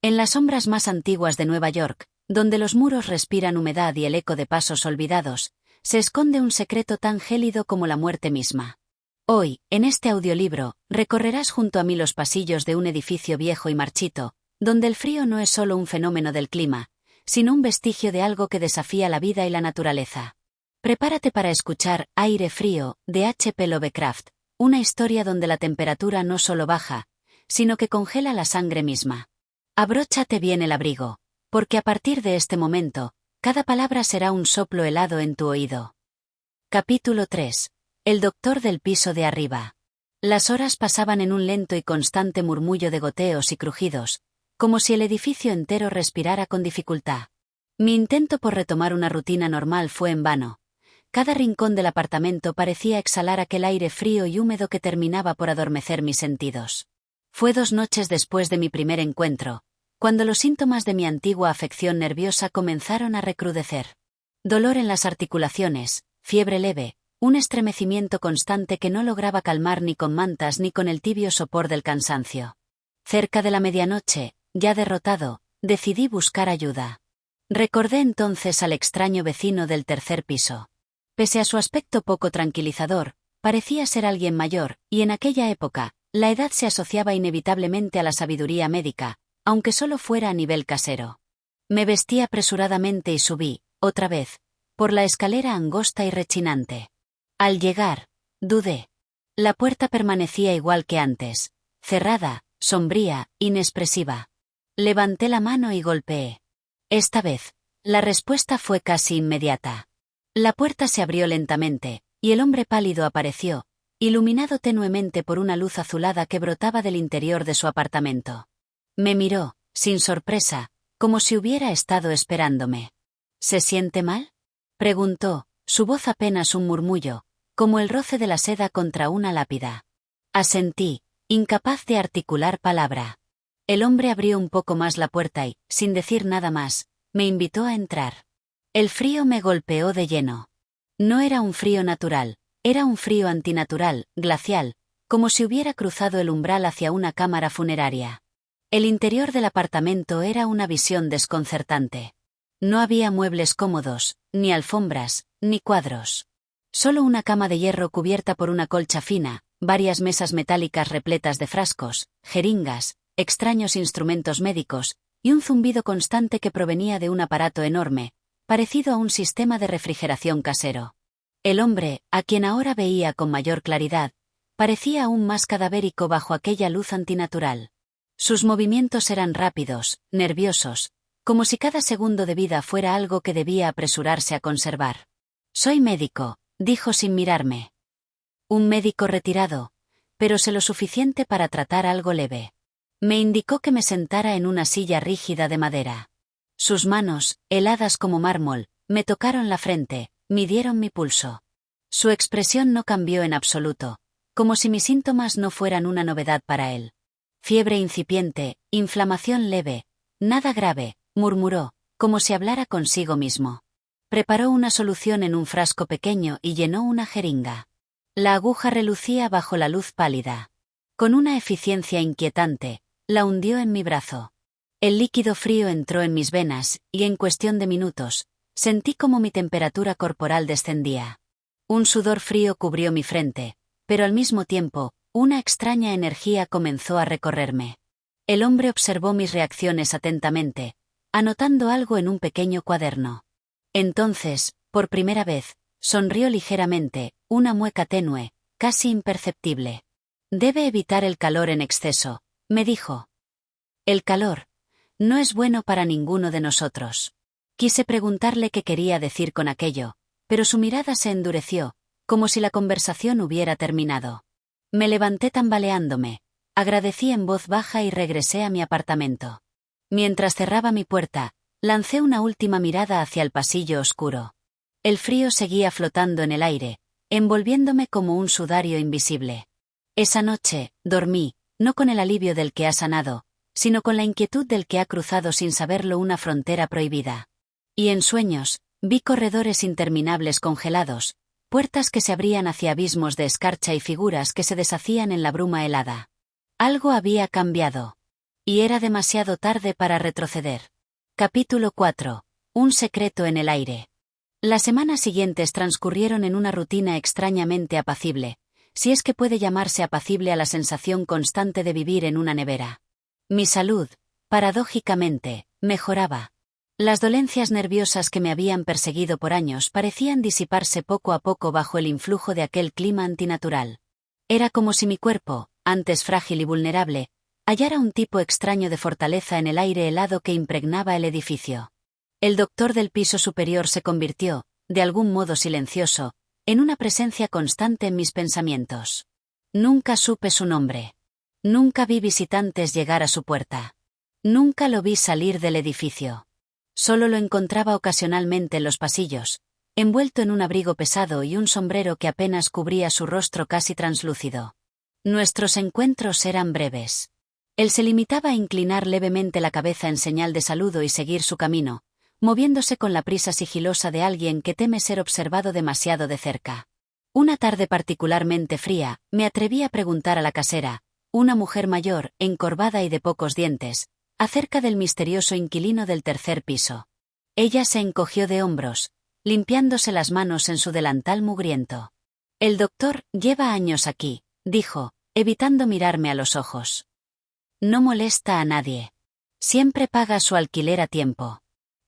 En las sombras más antiguas de Nueva York, donde los muros respiran humedad y el eco de pasos olvidados, se esconde un secreto tan gélido como la muerte misma. Hoy, en este audiolibro, recorrerás junto a mí los pasillos de un edificio viejo y marchito, donde el frío no es solo un fenómeno del clima, sino un vestigio de algo que desafía la vida y la naturaleza. Prepárate para escuchar Aire frío, de H.P. Lovecraft, una historia donde la temperatura no solo baja, sino que congela la sangre misma. Abróchate bien el abrigo, porque a partir de este momento, cada palabra será un soplo helado en tu oído. Capítulo 3. El doctor del piso de arriba. Las horas pasaban en un lento y constante murmullo de goteos y crujidos, como si el edificio entero respirara con dificultad. Mi intento por retomar una rutina normal fue en vano. Cada rincón del apartamento parecía exhalar aquel aire frío y húmedo que terminaba por adormecer mis sentidos. Fue 2 noches después de mi primer encuentro, cuando los síntomas de mi antigua afección nerviosa comenzaron a recrudecer. Dolor en las articulaciones, fiebre leve, un estremecimiento constante que no lograba calmar ni con mantas ni con el tibio sopor del cansancio. Cerca de la medianoche, ya derrotado, decidí buscar ayuda. Recordé entonces al extraño vecino del tercer piso. Pese a su aspecto poco tranquilizador, parecía ser alguien mayor, y en aquella época, la edad se asociaba inevitablemente a la sabiduría médica, aunque solo fuera a nivel casero. Me vestí apresuradamente y subí, otra vez, por la escalera angosta y rechinante. Al llegar, dudé. La puerta permanecía igual que antes, cerrada, sombría, inexpresiva. Levanté la mano y golpeé. Esta vez, la respuesta fue casi inmediata. La puerta se abrió lentamente, y el hombre pálido apareció, iluminado tenuemente por una luz azulada que brotaba del interior de su apartamento. Me miró, sin sorpresa, como si hubiera estado esperándome. ¿Se siente mal?, preguntó, su voz apenas un murmullo, como el roce de la seda contra una lápida. Asentí, incapaz de articular palabra. El hombre abrió un poco más la puerta y, sin decir nada más, me invitó a entrar. El frío me golpeó de lleno. No era un frío natural, era un frío antinatural, glacial, como si hubiera cruzado el umbral hacia una cámara funeraria. El interior del apartamento era una visión desconcertante. No había muebles cómodos, ni alfombras, ni cuadros. Solo una cama de hierro cubierta por una colcha fina, varias mesas metálicas repletas de frascos, jeringas, extraños instrumentos médicos, y un zumbido constante que provenía de un aparato enorme, parecido a un sistema de refrigeración casero. El hombre, a quien ahora veía con mayor claridad, parecía aún más cadavérico bajo aquella luz antinatural. Sus movimientos eran rápidos, nerviosos, como si cada segundo de vida fuera algo que debía apresurarse a conservar. «Soy médico», dijo sin mirarme. Un médico retirado, pero sé lo suficiente para tratar algo leve. Me indicó que me sentara en una silla rígida de madera. Sus manos, heladas como mármol, me tocaron la frente, midieron mi pulso. Su expresión no cambió en absoluto, como si mis síntomas no fueran una novedad para él. Fiebre incipiente, inflamación leve, nada grave, murmuró, como si hablara consigo mismo. Preparó una solución en un frasco pequeño y llenó una jeringa. La aguja relucía bajo la luz pálida. Con una eficiencia inquietante, la hundió en mi brazo. El líquido frío entró en mis venas, y en cuestión de minutos, sentí como mi temperatura corporal descendía. Un sudor frío cubrió mi frente, pero al mismo tiempo, una extraña energía comenzó a recorrerme. El hombre observó mis reacciones atentamente, anotando algo en un pequeño cuaderno. Entonces, por primera vez, sonrió ligeramente, una mueca tenue, casi imperceptible. «Debe evitar el calor en exceso», me dijo. «El calor no es bueno para ninguno de nosotros». Quise preguntarle qué quería decir con aquello, pero su mirada se endureció, como si la conversación hubiera terminado. Me levanté tambaleándome, agradecí en voz baja y regresé a mi apartamento. Mientras cerraba mi puerta, lancé una última mirada hacia el pasillo oscuro. El frío seguía flotando en el aire, envolviéndome como un sudario invisible. Esa noche, dormí, no con el alivio del que ha sanado, sino con la inquietud del que ha cruzado sin saberlo una frontera prohibida. Y en sueños, vi corredores interminables congelados, puertas que se abrían hacia abismos de escarcha y figuras que se deshacían en la bruma helada. Algo había cambiado. Y era demasiado tarde para retroceder. Capítulo 4. Un secreto en el aire. Las semanas siguientes transcurrieron en una rutina extrañamente apacible, si es que puede llamarse apacible a la sensación constante de vivir en una nevera. Mi salud, paradójicamente, mejoraba. Las dolencias nerviosas que me habían perseguido por años parecían disiparse poco a poco bajo el influjo de aquel clima antinatural. Era como si mi cuerpo, antes frágil y vulnerable, hallara un tipo extraño de fortaleza en el aire helado que impregnaba el edificio. El doctor del piso superior se convirtió, de algún modo silencioso, en una presencia constante en mis pensamientos. Nunca supe su nombre. Nunca vi visitantes llegar a su puerta. Nunca lo vi salir del edificio. Solo lo encontraba ocasionalmente en los pasillos, envuelto en un abrigo pesado y un sombrero que apenas cubría su rostro casi translúcido. Nuestros encuentros eran breves. Él se limitaba a inclinar levemente la cabeza en señal de saludo y seguir su camino, moviéndose con la prisa sigilosa de alguien que teme ser observado demasiado de cerca. Una tarde particularmente fría, me atreví a preguntar a la casera, una mujer mayor, encorvada y de pocos dientes, acerca del misterioso inquilino del tercer piso. Ella se encogió de hombros, limpiándose las manos en su delantal mugriento. El doctor lleva años aquí, dijo, evitando mirarme a los ojos. No molesta a nadie. Siempre paga su alquiler a tiempo.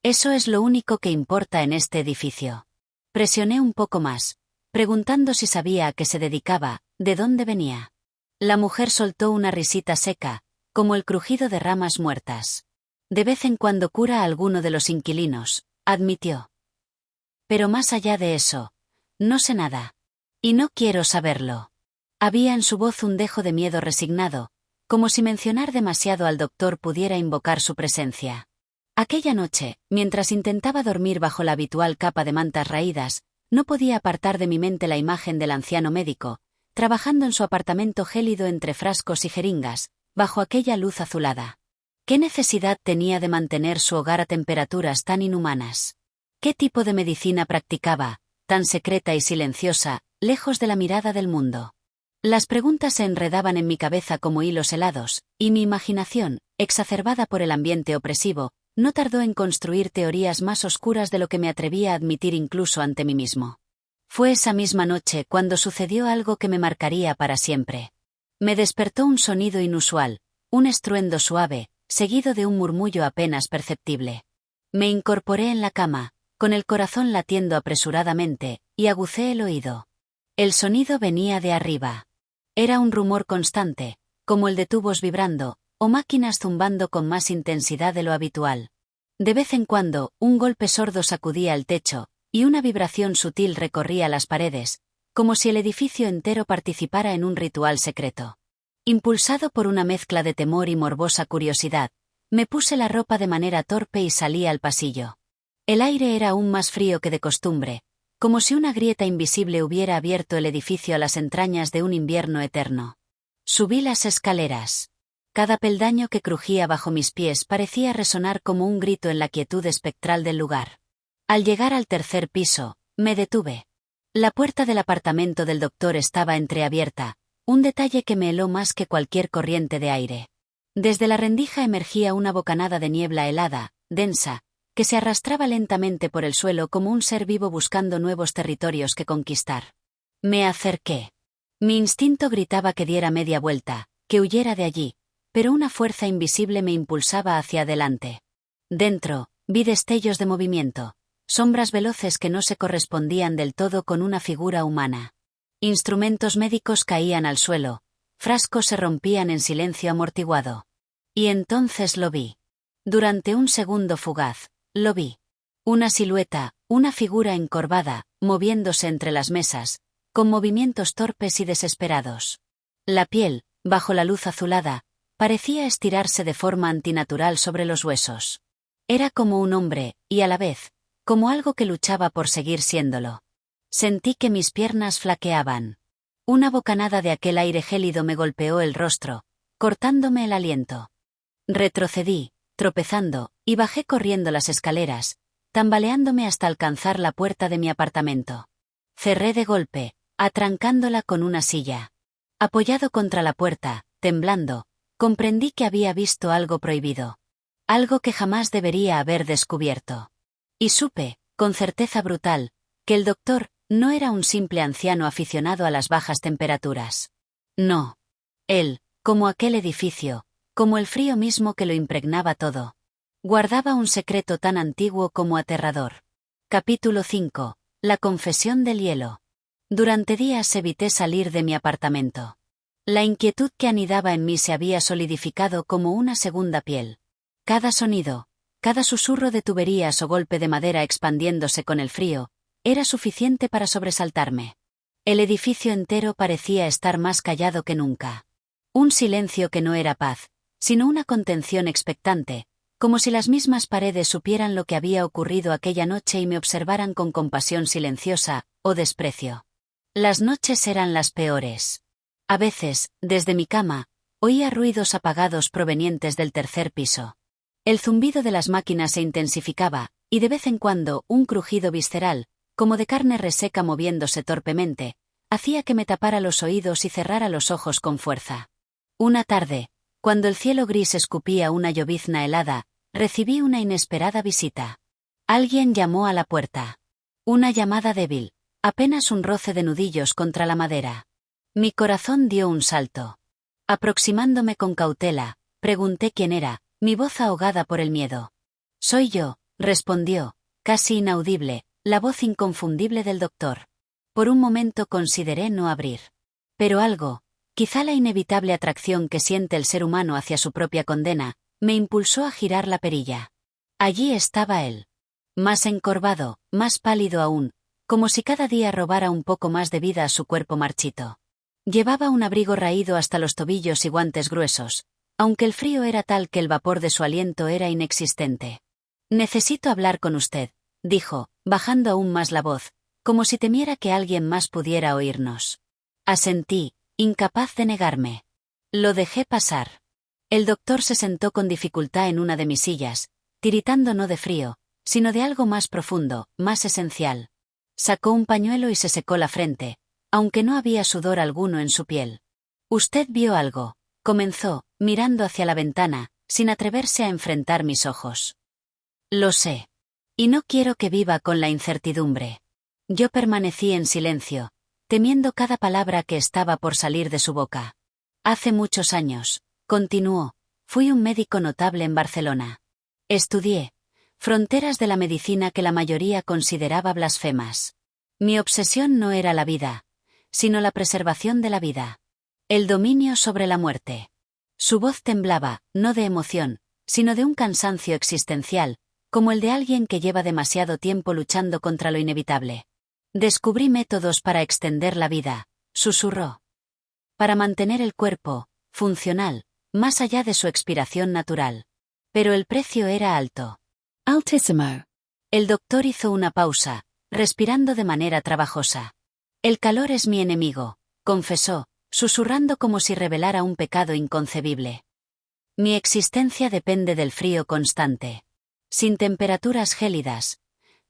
Eso es lo único que importa en este edificio. Presioné un poco más, preguntando si sabía a qué se dedicaba, de dónde venía. La mujer soltó una risita seca, como el crujido de ramas muertas. De vez en cuando cura a alguno de los inquilinos, admitió. Pero más allá de eso, no sé nada. Y no quiero saberlo. Había en su voz un dejo de miedo resignado, como si mencionar demasiado al doctor pudiera invocar su presencia. Aquella noche, mientras intentaba dormir bajo la habitual capa de mantas raídas, no podía apartar de mi mente la imagen del anciano médico, trabajando en su apartamento gélido entre frascos y jeringas, bajo aquella luz azulada. ¿Qué necesidad tenía de mantener su hogar a temperaturas tan inhumanas? ¿Qué tipo de medicina practicaba, tan secreta y silenciosa, lejos de la mirada del mundo? Las preguntas se enredaban en mi cabeza como hilos helados, y mi imaginación, exacerbada por el ambiente opresivo, no tardó en construir teorías más oscuras de lo que me atrevía a admitir incluso ante mí mismo. Fue esa misma noche cuando sucedió algo que me marcaría para siempre. Me despertó un sonido inusual, un estruendo suave, seguido de un murmullo apenas perceptible. Me incorporé en la cama, con el corazón latiendo apresuradamente, y agucé el oído. El sonido venía de arriba. Era un rumor constante, como el de tubos vibrando, o máquinas zumbando con más intensidad de lo habitual. De vez en cuando, un golpe sordo sacudía el techo, y una vibración sutil recorría las paredes, como si el edificio entero participara en un ritual secreto. Impulsado por una mezcla de temor y morbosa curiosidad, me puse la ropa de manera torpe y salí al pasillo. El aire era aún más frío que de costumbre, como si una grieta invisible hubiera abierto el edificio a las entrañas de un invierno eterno. Subí las escaleras. Cada peldaño que crujía bajo mis pies parecía resonar como un grito en la quietud espectral del lugar. Al llegar al tercer piso, me detuve. La puerta del apartamento del doctor estaba entreabierta, un detalle que me heló más que cualquier corriente de aire. Desde la rendija emergía una bocanada de niebla helada, densa, que se arrastraba lentamente por el suelo como un ser vivo buscando nuevos territorios que conquistar. Me acerqué. Mi instinto gritaba que diera media vuelta, que huyera de allí, pero una fuerza invisible me impulsaba hacia adelante. Dentro, vi destellos de movimiento, sombras veloces que no se correspondían del todo con una figura humana. Instrumentos médicos caían al suelo, frascos se rompían en silencio amortiguado. Y entonces lo vi. Durante un segundo fugaz, lo vi. Una silueta, una figura encorvada, moviéndose entre las mesas, con movimientos torpes y desesperados. La piel, bajo la luz azulada, parecía estirarse de forma antinatural sobre los huesos. Era como un hombre, y a la vez, como algo que luchaba por seguir siéndolo. Sentí que mis piernas flaqueaban. Una bocanada de aquel aire gélido me golpeó el rostro, cortándome el aliento. Retrocedí, tropezando, y bajé corriendo las escaleras, tambaleándome hasta alcanzar la puerta de mi apartamento. Cerré de golpe, atrancándola con una silla. Apoyado contra la puerta, temblando, Comprendí que había visto algo prohibido. Algo que jamás debería haber descubierto. Y supe, con certeza brutal, que el doctor no era un simple anciano aficionado a las bajas temperaturas. No. Él, como aquel edificio, como el frío mismo que lo impregnaba todo, guardaba un secreto tan antiguo como aterrador. Capítulo 5. La confesión del hielo. Durante días evité salir de mi apartamento. La inquietud que anidaba en mí se había solidificado como una segunda piel. Cada sonido, cada susurro de tuberías o golpe de madera expandiéndose con el frío, era suficiente para sobresaltarme. El edificio entero parecía estar más callado que nunca. Un silencio que no era paz, sino una contención expectante, como si las mismas paredes supieran lo que había ocurrido aquella noche y me observaran con compasión silenciosa, o desprecio. Las noches eran las peores. A veces, desde mi cama, oía ruidos apagados provenientes del tercer piso. El zumbido de las máquinas se intensificaba, y de vez en cuando un crujido visceral, como de carne reseca moviéndose torpemente, hacía que me tapara los oídos y cerrara los ojos con fuerza. Una tarde, cuando el cielo gris escupía una llovizna helada, recibí una inesperada visita. Alguien llamó a la puerta. Una llamada débil, apenas un roce de nudillos contra la madera. Mi corazón dio un salto. Aproximándome con cautela, pregunté quién era, mi voz ahogada por el miedo. «Soy yo», respondió, casi inaudible, la voz inconfundible del doctor. Por un momento consideré no abrir. Pero algo, quizá la inevitable atracción que siente el ser humano hacia su propia condena, me impulsó a girar la perilla. Allí estaba él. Más encorvado, más pálido aún, como si cada día robara un poco más de vida a su cuerpo marchito. Llevaba un abrigo raído hasta los tobillos y guantes gruesos, aunque el frío era tal que el vapor de su aliento era inexistente. «Necesito hablar con usted», dijo, bajando aún más la voz, como si temiera que alguien más pudiera oírnos. Asentí, incapaz de negarme. Lo dejé pasar. El doctor se sentó con dificultad en una de mis sillas, tiritando no de frío, sino de algo más profundo, más esencial. Sacó un pañuelo y se secó la frente, aunque no había sudor alguno en su piel. «Usted vio algo», comenzó, mirando hacia la ventana, sin atreverse a enfrentar mis ojos. «Lo sé. Y no quiero que viva con la incertidumbre». Yo permanecí en silencio, temiendo cada palabra que estaba por salir de su boca. «Hace muchos años», continuó, «fui un médico notable en Barcelona. Estudié fronteras de la medicina que la mayoría consideraba blasfemas. Mi obsesión no era la vida, sino la preservación de la vida. El dominio sobre la muerte». Su voz temblaba, no de emoción, sino de un cansancio existencial, como el de alguien que lleva demasiado tiempo luchando contra lo inevitable. «Descubrí métodos para extender la vida», susurró. «Para mantener el cuerpo funcional, más allá de su expiración natural. Pero el precio era alto». «Altísimo». El doctor hizo una pausa, respirando de manera trabajosa. «El calor es mi enemigo», confesó, susurrando como si revelara un pecado inconcebible. «Mi existencia depende del frío constante. Sin temperaturas gélidas,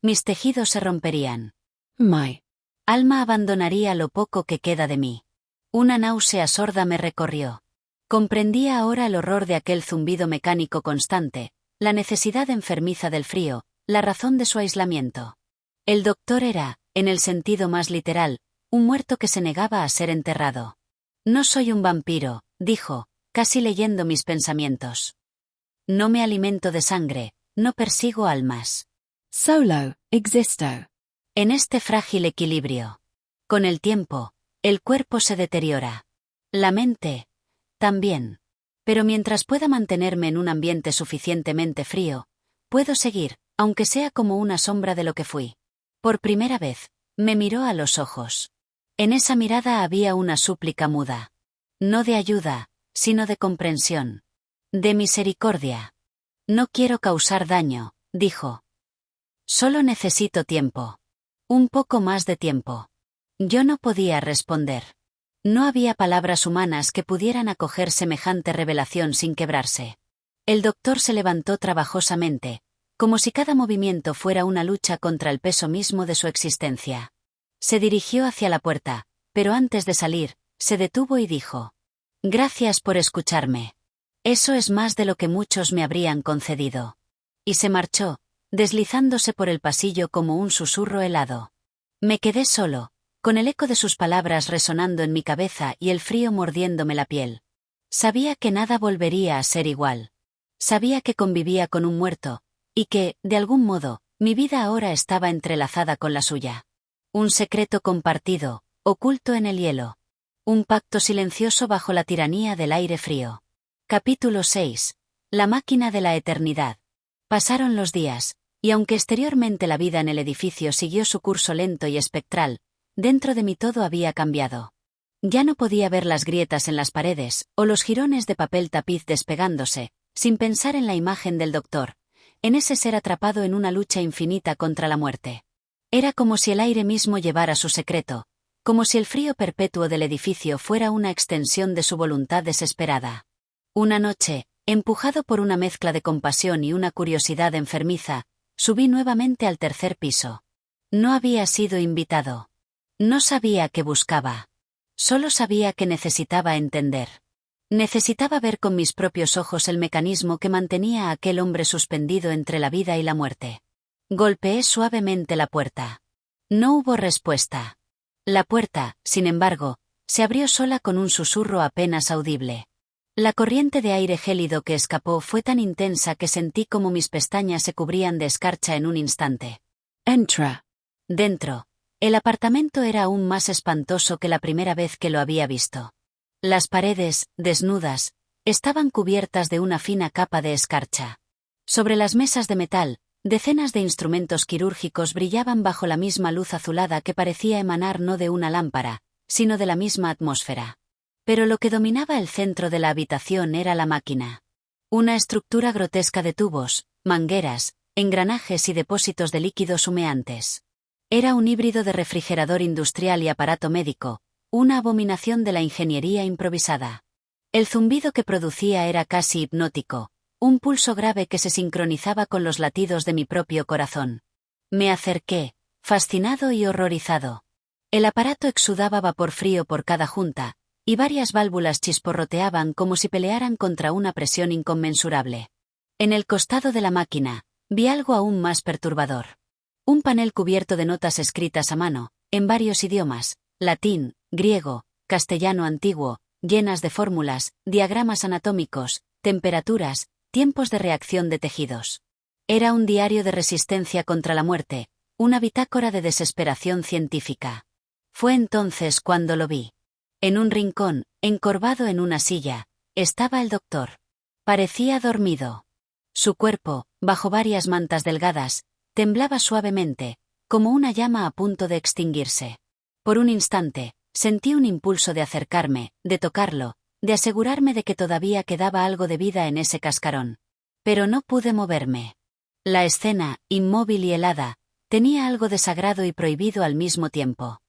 mis tejidos se romperían. Mi alma abandonaría lo poco que queda de mí». Una náusea sorda me recorrió. Comprendía ahora el horror de aquel zumbido mecánico constante, la necesidad enfermiza del frío, la razón de su aislamiento. El doctor era, en el sentido más literal, un muerto que se negaba a ser enterrado. «No soy un vampiro», dijo, casi leyendo mis pensamientos. «No me alimento de sangre, no persigo almas. Solo existo en este frágil equilibrio. Con el tiempo, el cuerpo se deteriora. La mente, también. Pero mientras pueda mantenerme en un ambiente suficientemente frío, puedo seguir, aunque sea como una sombra de lo que fui». Por primera vez, me miró a los ojos. En esa mirada había una súplica muda. No de ayuda, sino de comprensión. De misericordia. «No quiero causar daño», dijo. «Solo necesito tiempo. Un poco más de tiempo». Yo no podía responder. No había palabras humanas que pudieran acoger semejante revelación sin quebrarse. El doctor se levantó trabajosamente, como si cada movimiento fuera una lucha contra el peso mismo de su existencia. Se dirigió hacia la puerta, pero antes de salir, se detuvo y dijo: «Gracias por escucharme. Eso es más de lo que muchos me habrían concedido. Y se marchó, deslizándose por el pasillo como un susurro helado. Me quedé solo, con el eco de sus palabras resonando en mi cabeza y el frío mordiéndome la piel. Sabía que nada volvería a ser igual. Sabía que convivía con un muerto, y que, de algún modo, mi vida ahora estaba entrelazada con la suya. Un secreto compartido, oculto en el hielo. Un pacto silencioso bajo la tiranía del aire frío. Capítulo 6. La máquina de la eternidad. Pasaron los días, y aunque exteriormente la vida en el edificio siguió su curso lento y espectral, dentro de mí todo había cambiado. Ya no podía ver las grietas en las paredes, o los jirones de papel tapiz despegándose, sin pensar en la imagen del doctor, en ese ser atrapado en una lucha infinita contra la muerte. Era como si el aire mismo llevara su secreto, como si el frío perpetuo del edificio fuera una extensión de su voluntad desesperada. Una noche, empujado por una mezcla de compasión y una curiosidad enfermiza, subí nuevamente al tercer piso. No había sido invitado. No sabía qué buscaba. Solo sabía que necesitaba entender. Necesitaba ver con mis propios ojos el mecanismo que mantenía a aquel hombre suspendido entre la vida y la muerte. Golpeé suavemente la puerta. No hubo respuesta. La puerta, sin embargo, se abrió sola con un susurro apenas audible. La corriente de aire gélido que escapó fue tan intensa que sentí como mis pestañas se cubrían de escarcha en un instante. Entra. Dentro. El apartamento era aún más espantoso que la primera vez que lo había visto. Las paredes, desnudas, estaban cubiertas de una fina capa de escarcha. Sobre las mesas de metal, decenas de instrumentos quirúrgicos brillaban bajo la misma luz azulada que parecía emanar no de una lámpara, sino de la misma atmósfera. Pero lo que dominaba el centro de la habitación era la máquina. Una estructura grotesca de tubos, mangueras, engranajes y depósitos de líquidos humeantes. Era un híbrido de refrigerador industrial y aparato médico, una abominación de la ingeniería improvisada. El zumbido que producía era casi hipnótico, un pulso grave que se sincronizaba con los latidos de mi propio corazón. Me acerqué, fascinado y horrorizado. El aparato exudaba vapor frío por cada junta, y varias válvulas chisporroteaban como si pelearan contra una presión inconmensurable. En el costado de la máquina, vi algo aún más perturbador. Un panel cubierto de notas escritas a mano, en varios idiomas, latín, griego, castellano antiguo, llenas de fórmulas, diagramas anatómicos, temperaturas, tiempos de reacción de tejidos. Era un diario de resistencia contra la muerte, una bitácora de desesperación científica. Fue entonces cuando lo vi. En un rincón, encorvado en una silla, estaba el doctor. Parecía dormido. Su cuerpo, bajo varias mantas delgadas, temblaba suavemente, como una llama a punto de extinguirse. Por un instante, sentí un impulso de acercarme, de tocarlo, de asegurarme de que todavía quedaba algo de vida en ese cascarón. Pero no pude moverme. La escena, inmóvil y helada, tenía algo de sagrado y prohibido al mismo tiempo.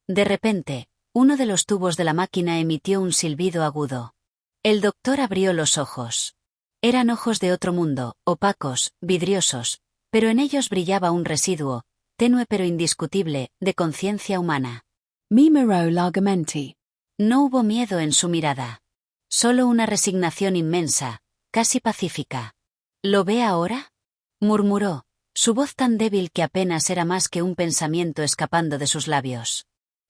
De repente, uno de los tubos de la máquina emitió un silbido agudo. El doctor abrió los ojos. Eran ojos de otro mundo, opacos, vidriosos, pero en ellos brillaba un residuo, tenue pero indiscutible, de conciencia humana. Mi miró largamente. No hubo miedo en su mirada. Solo una resignación inmensa, casi pacífica. ¿Lo ve ahora?, murmuró, su voz tan débil que apenas era más que un pensamiento escapando de sus labios.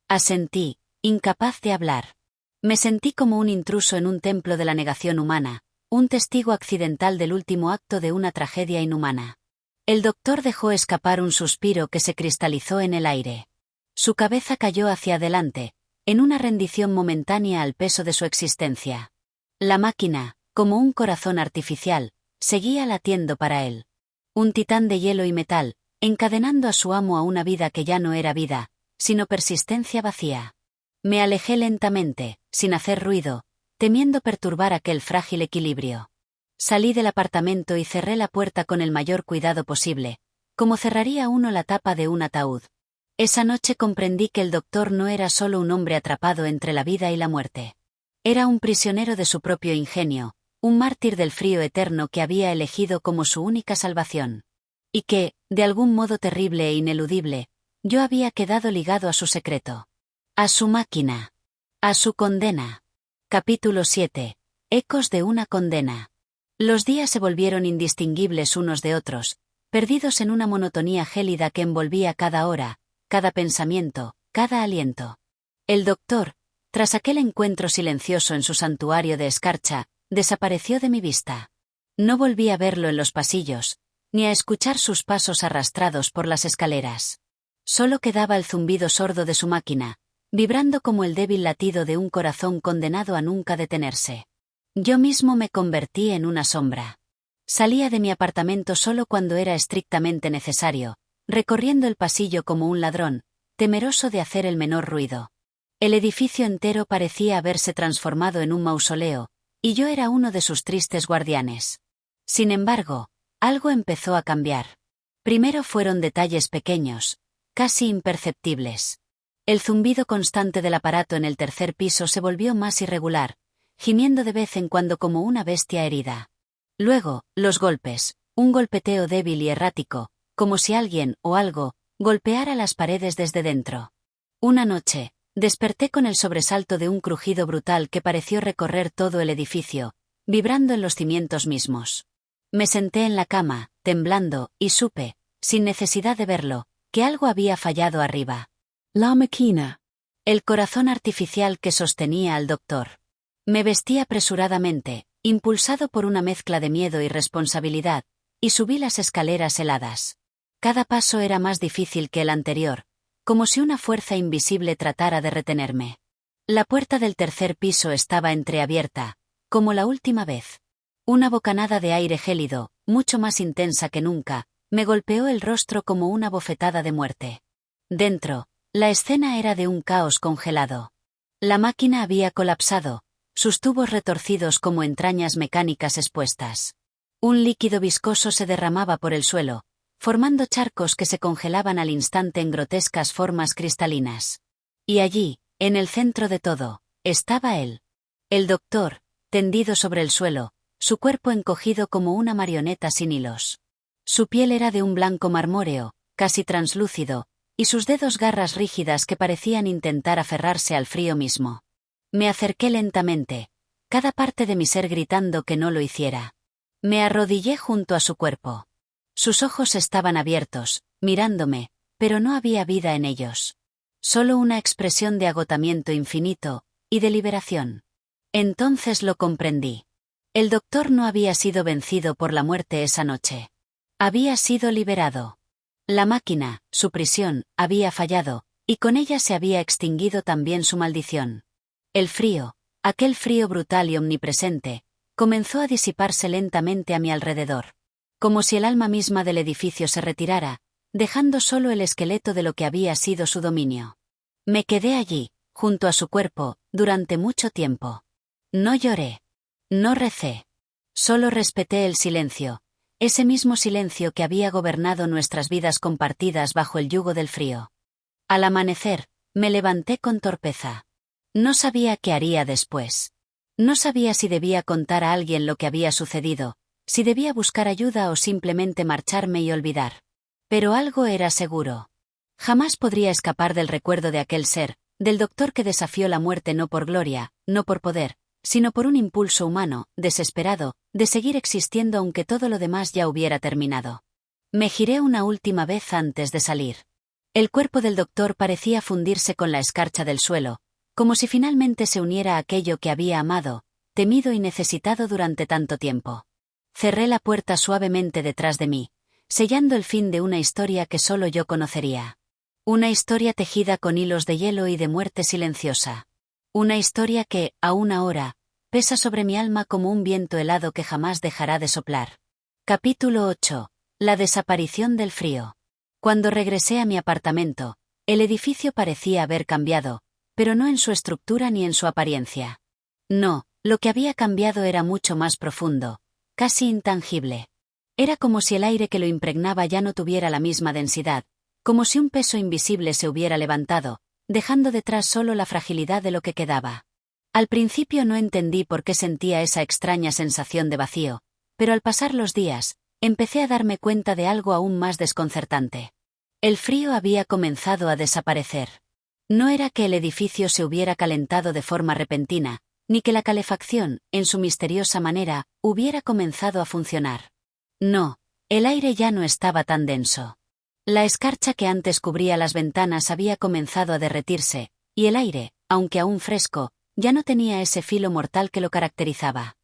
Asentí, incapaz de hablar. Me sentí como un intruso en un templo de la negación humana, un testigo accidental del último acto de una tragedia inhumana. El doctor dejó escapar un suspiro que se cristalizó en el aire. Su cabeza cayó hacia adelante, en una rendición momentánea al peso de su existencia. La máquina, como un corazón artificial, seguía latiendo para él. Un titán de hielo y metal, encadenando a su amo a una vida que ya no era vida, sino persistencia vacía. Me alejé lentamente, sin hacer ruido, temiendo perturbar aquel frágil equilibrio. Salí del apartamento y cerré la puerta con el mayor cuidado posible, como cerraría uno la tapa de un ataúd. Esa noche comprendí que el doctor no era solo un hombre atrapado entre la vida y la muerte. Era un prisionero de su propio ingenio, un mártir del frío eterno que había elegido como su única salvación. Y que, de algún modo terrible e ineludible, yo había quedado ligado a su secreto. A su máquina. A su condena. Capítulo 7. ecos de una condena. Los días se volvieron indistinguibles unos de otros, perdidos en una monotonía gélida que envolvía cada hora, cada pensamiento, cada aliento. El doctor, tras aquel encuentro silencioso en su santuario de escarcha, desapareció de mi vista. No volví a verlo en los pasillos, ni a escuchar sus pasos arrastrados por las escaleras. Solo quedaba el zumbido sordo de su máquina, vibrando como el débil latido de un corazón condenado a nunca detenerse. Yo mismo me convertí en una sombra. Salía de mi apartamento solo cuando era estrictamente necesario, recorriendo el pasillo como un ladrón, temeroso de hacer el menor ruido. El edificio entero parecía haberse transformado en un mausoleo, y yo era uno de sus tristes guardianes. Sin embargo, algo empezó a cambiar. Primero fueron detalles pequeños, casi imperceptibles. El zumbido constante del aparato en el tercer piso se volvió más irregular, gimiendo de vez en cuando como una bestia herida. Luego, los golpes, un golpeteo débil y errático, como si alguien o algo golpeara las paredes desde dentro. Una noche, desperté con el sobresalto de un crujido brutal que pareció recorrer todo el edificio, vibrando en los cimientos mismos. Me senté en la cama, temblando, y supe, sin necesidad de verlo, que algo había fallado arriba. La máquina. El corazón artificial que sostenía al doctor. Me vestí apresuradamente, impulsado por una mezcla de miedo y responsabilidad, y subí las escaleras heladas. Cada paso era más difícil que el anterior, como si una fuerza invisible tratara de retenerme. La puerta del tercer piso estaba entreabierta, como la última vez. Una bocanada de aire gélido, mucho más intensa que nunca, me golpeó el rostro como una bofetada de muerte. Dentro, la escena era de un caos congelado. La máquina había colapsado, sus tubos retorcidos como entrañas mecánicas expuestas. Un líquido viscoso se derramaba por el suelo, formando charcos que se congelaban al instante en grotescas formas cristalinas. Y allí, en el centro de todo, estaba él. El doctor, tendido sobre el suelo, su cuerpo encogido como una marioneta sin hilos. Su piel era de un blanco marmóreo, casi translúcido, y sus dedos garras rígidas que parecían intentar aferrarse al frío mismo. Me acerqué lentamente, cada parte de mi ser gritando que no lo hiciera. Me arrodillé junto a su cuerpo. Sus ojos estaban abiertos, mirándome, pero no había vida en ellos. Solo una expresión de agotamiento infinito, y de liberación. Entonces lo comprendí. El doctor no había sido vencido por la muerte esa noche. Había sido liberado. La máquina, su prisión, había fallado, y con ella se había extinguido también su maldición. El frío, aquel frío brutal y omnipresente, comenzó a disiparse lentamente a mi alrededor. Como si el alma misma del edificio se retirara, dejando solo el esqueleto de lo que había sido su dominio. Me quedé allí, junto a su cuerpo, durante mucho tiempo. No lloré. No recé. Solo respeté el silencio, ese mismo silencio que había gobernado nuestras vidas compartidas bajo el yugo del frío. Al amanecer, me levanté con torpeza. No sabía qué haría después. No sabía si debía contar a alguien lo que había sucedido, si debía buscar ayuda o simplemente marcharme y olvidar. Pero algo era seguro. Jamás podría escapar del recuerdo de aquel ser, del doctor que desafió la muerte no por gloria, no por poder, sino por un impulso humano, desesperado, de seguir existiendo aunque todo lo demás ya hubiera terminado. Me giré una última vez antes de salir. El cuerpo del doctor parecía fundirse con la escarcha del suelo, como si finalmente se uniera a aquello que había amado, temido y necesitado durante tanto tiempo. Cerré la puerta suavemente detrás de mí, sellando el fin de una historia que solo yo conocería. Una historia tejida con hilos de hielo y de muerte silenciosa. Una historia que, aún ahora, pesa sobre mi alma como un viento helado que jamás dejará de soplar. Capítulo 8. La desaparición del frío. Cuando regresé a mi apartamento, el edificio parecía haber cambiado, pero no en su estructura ni en su apariencia. No, lo que había cambiado era mucho más profundo, casi intangible. Era como si el aire que lo impregnaba ya no tuviera la misma densidad, como si un peso invisible se hubiera levantado, dejando detrás solo la fragilidad de lo que quedaba. Al principio no entendí por qué sentía esa extraña sensación de vacío, pero al pasar los días, empecé a darme cuenta de algo aún más desconcertante. El frío había comenzado a desaparecer. No era que el edificio se hubiera calentado de forma repentina, ni que la calefacción, en su misteriosa manera, hubiera comenzado a funcionar. No, el aire ya no estaba tan denso. La escarcha que antes cubría las ventanas había comenzado a derretirse, y el aire, aunque aún fresco, ya no tenía ese filo mortal que lo caracterizaba.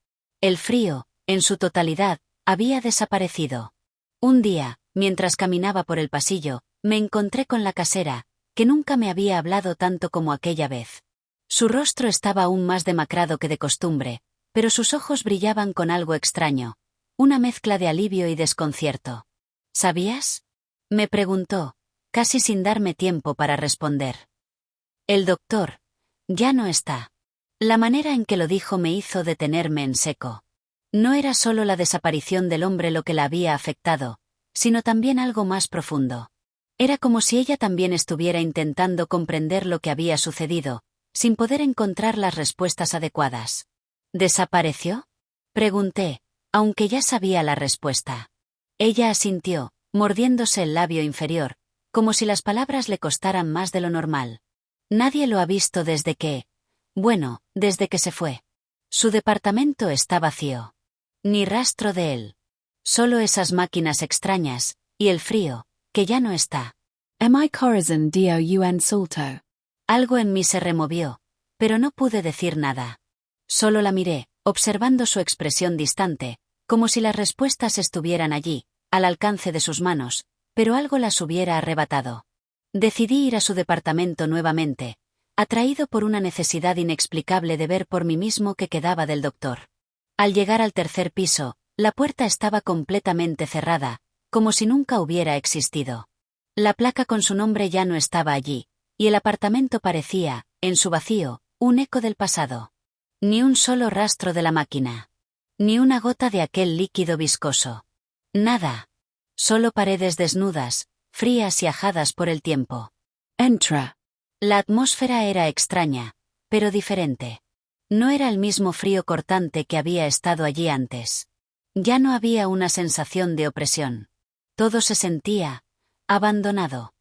El frío, en su totalidad, había desaparecido. Un día, mientras caminaba por el pasillo, me encontré con la casera, que nunca me había hablado tanto como aquella vez. Su rostro estaba aún más demacrado que de costumbre, pero sus ojos brillaban con algo extraño, una mezcla de alivio y desconcierto. ¿Sabías?, me preguntó, casi sin darme tiempo para responder. El doctor ya no está. La manera en que lo dijo me hizo detenerme en seco. No era solo la desaparición del hombre lo que la había afectado, sino también algo más profundo. Era como si ella también estuviera intentando comprender lo que había sucedido, sin poder encontrar las respuestas adecuadas. ¿Desapareció?, pregunté, aunque ya sabía la respuesta. Ella asintió, mordiéndose el labio inferior, como si las palabras le costaran más de lo normal. Nadie lo ha visto desde que se fue. Su departamento está vacío. Ni rastro de él. Solo esas máquinas extrañas, y el frío, que ya no está. Am I corazon doun salto? Algo en mí se removió, pero no pude decir nada. Solo la miré, observando su expresión distante, como si las respuestas estuvieran allí, al alcance de sus manos, pero algo las hubiera arrebatado. Decidí ir a su departamento nuevamente, atraído por una necesidad inexplicable de ver por mí mismo qué quedaba del doctor. Al llegar al tercer piso, la puerta estaba completamente cerrada, como si nunca hubiera existido. La placa con su nombre ya no estaba allí, y el apartamento parecía, en su vacío, un eco del pasado. Ni un solo rastro de la máquina. Ni una gota de aquel líquido viscoso. Nada. Solo paredes desnudas, frías y ajadas por el tiempo. Entra. La atmósfera era extraña, pero diferente. No era el mismo frío cortante que había estado allí antes. Ya no había una sensación de opresión. Todo se sentía abandonado.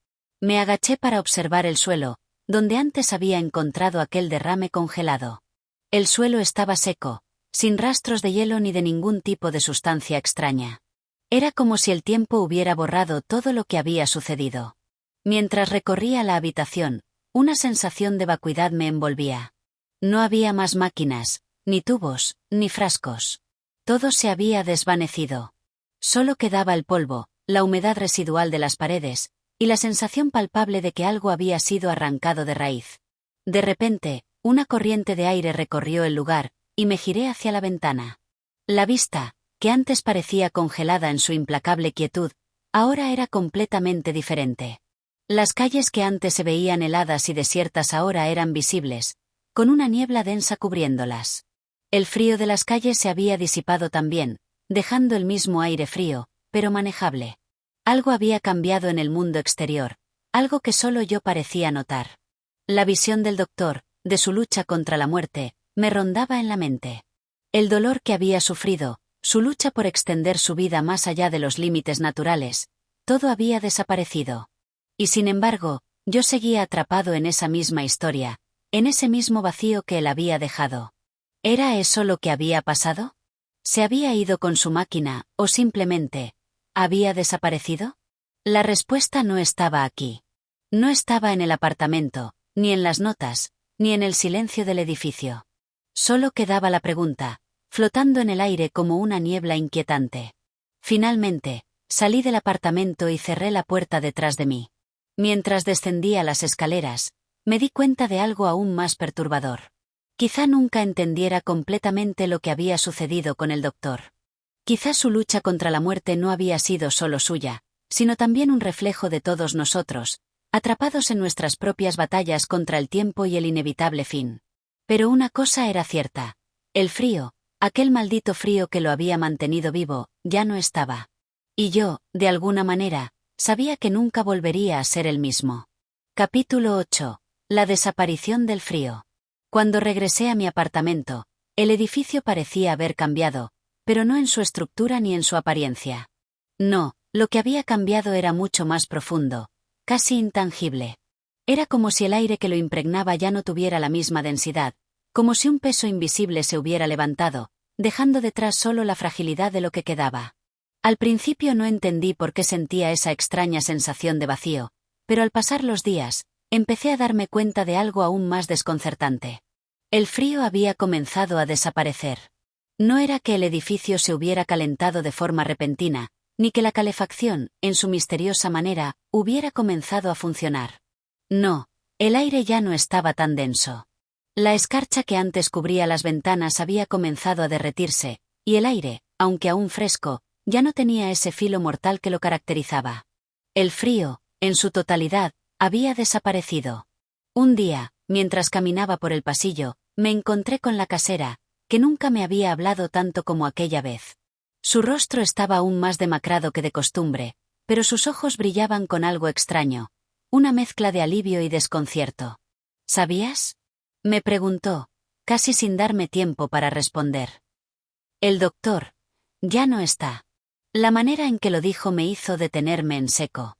Me agaché para observar el suelo, donde antes había encontrado aquel derrame congelado. El suelo estaba seco, sin rastros de hielo ni de ningún tipo de sustancia extraña. Era como si el tiempo hubiera borrado todo lo que había sucedido. Mientras recorría la habitación, una sensación de vacuidad me envolvía. No había más máquinas, ni tubos, ni frascos. Todo se había desvanecido. Solo quedaba el polvo, la humedad residual de las paredes, y la sensación palpable de que algo había sido arrancado de raíz. De repente, una corriente de aire recorrió el lugar, y me giré hacia la ventana. La vista, que antes parecía congelada en su implacable quietud, ahora era completamente diferente. Las calles que antes se veían heladas y desiertas ahora eran visibles, con una niebla densa cubriéndolas. El frío de las calles se había disipado también, dejando el mismo aire frío, pero manejable. Algo había cambiado en el mundo exterior, algo que solo yo parecía notar. La visión del doctor, de su lucha contra la muerte, me rondaba en la mente. El dolor que había sufrido, su lucha por extender su vida más allá de los límites naturales, todo había desaparecido. Y sin embargo, yo seguía atrapado en esa misma historia, en ese mismo vacío que él había dejado. ¿Era eso lo que había pasado? ¿Se había ido con su máquina, o simplemente había desaparecido? La respuesta no estaba aquí. No estaba en el apartamento, ni en las notas, ni en el silencio del edificio. Solo quedaba la pregunta, flotando en el aire como una niebla inquietante. Finalmente, salí del apartamento y cerré la puerta detrás de mí. Mientras descendía las escaleras, me di cuenta de algo aún más perturbador. Quizá nunca entendiera completamente lo que había sucedido con el doctor. Quizá su lucha contra la muerte no había sido solo suya, sino también un reflejo de todos nosotros, atrapados en nuestras propias batallas contra el tiempo y el inevitable fin. Pero una cosa era cierta. El frío, aquel maldito frío que lo había mantenido vivo, ya no estaba. Y yo, de alguna manera, sabía que nunca volvería a ser el mismo. Capítulo 8. La desaparición del frío. Cuando regresé a mi apartamento, el edificio parecía haber cambiado, pero no en su estructura ni en su apariencia. No, lo que había cambiado era mucho más profundo, casi intangible. Era como si el aire que lo impregnaba ya no tuviera la misma densidad, como si un peso invisible se hubiera levantado, dejando detrás solo la fragilidad de lo que quedaba. Al principio no entendí por qué sentía esa extraña sensación de vacío, pero al pasar los días, empecé a darme cuenta de algo aún más desconcertante. El frío había comenzado a desaparecer. No era que el edificio se hubiera calentado de forma repentina, ni que la calefacción, en su misteriosa manera, hubiera comenzado a funcionar. No, el aire ya no estaba tan denso. La escarcha que antes cubría las ventanas había comenzado a derretirse, y el aire, aunque aún fresco, ya no tenía ese filo mortal que lo caracterizaba. El frío, en su totalidad, había desaparecido. Un día, mientras caminaba por el pasillo, me encontré con la casera, que nunca me había hablado tanto como aquella vez. Su rostro estaba aún más demacrado que de costumbre, pero sus ojos brillaban con algo extraño, una mezcla de alivio y desconcierto. ¿Sabías?, me preguntó, casi sin darme tiempo para responder. El doctor ya no está. La manera en que lo dijo me hizo detenerme en seco.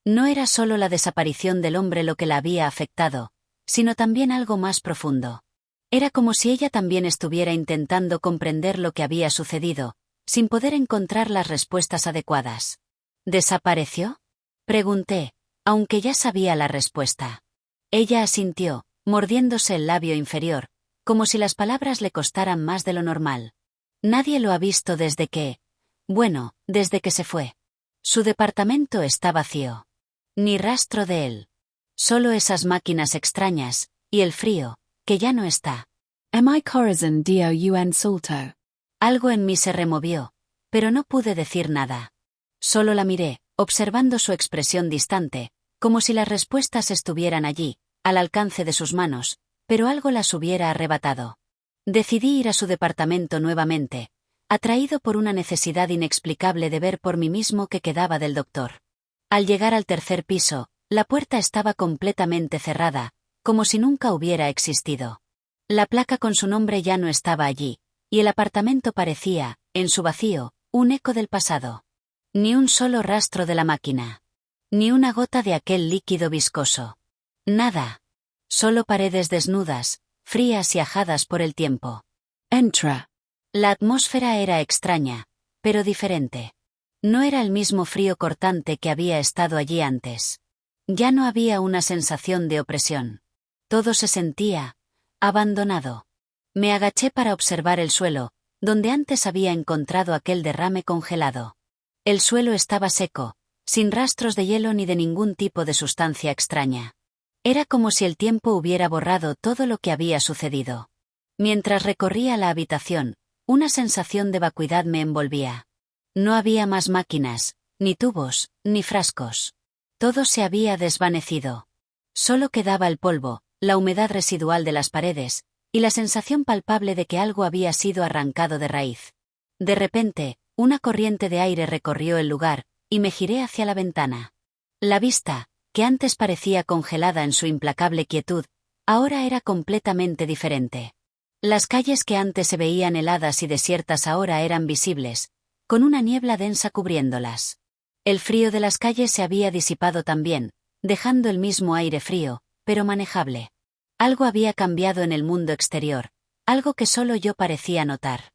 No era solo la desaparición del hombre lo que la había afectado, sino también algo más profundo. Era como si ella también estuviera intentando comprender lo que había sucedido, sin poder encontrar las respuestas adecuadas. ¿Desapareció?, pregunté, aunque ya sabía la respuesta. Ella asintió, mordiéndose el labio inferior, como si las palabras le costaran más de lo normal. Nadie lo ha visto desde que se fue. Su departamento está vacío. Ni rastro de él. Solo esas máquinas extrañas, y el frío, que ya no está. Mi corazón dio un salto. Algo en mí se removió, pero no pude decir nada. Solo la miré, observando su expresión distante, como si las respuestas estuvieran allí, al alcance de sus manos, pero algo las hubiera arrebatado. Decidí ir a su departamento nuevamente, atraído por una necesidad inexplicable de ver por mí mismo qué quedaba del doctor. Al llegar al tercer piso, la puerta estaba completamente cerrada, como si nunca hubiera existido. La placa con su nombre ya no estaba allí, y el apartamento parecía, en su vacío, un eco del pasado. Ni un solo rastro de la máquina. Ni una gota de aquel líquido viscoso. Nada. Solo paredes desnudas, frías y ajadas por el tiempo. Entra. La atmósfera era extraña, pero diferente. No era el mismo frío cortante que había estado allí antes. Ya no había una sensación de opresión. Todo se sentía abandonado. Me agaché para observar el suelo, donde antes había encontrado aquel derrame congelado. El suelo estaba seco, sin rastros de hielo ni de ningún tipo de sustancia extraña. Era como si el tiempo hubiera borrado todo lo que había sucedido. Mientras recorría la habitación, una sensación de vacuidad me envolvía. No había más máquinas, ni tubos, ni frascos. Todo se había desvanecido. Solo quedaba el polvo, la humedad residual de las paredes, y la sensación palpable de que algo había sido arrancado de raíz. De repente, una corriente de aire recorrió el lugar, y me giré hacia la ventana. La vista, que antes parecía congelada en su implacable quietud, ahora era completamente diferente. Las calles que antes se veían heladas y desiertas ahora eran visibles, con una niebla densa cubriéndolas. El frío de las calles se había disipado también, dejando el mismo aire frío, pero manejable. Algo había cambiado en el mundo exterior, algo que solo yo parecía notar.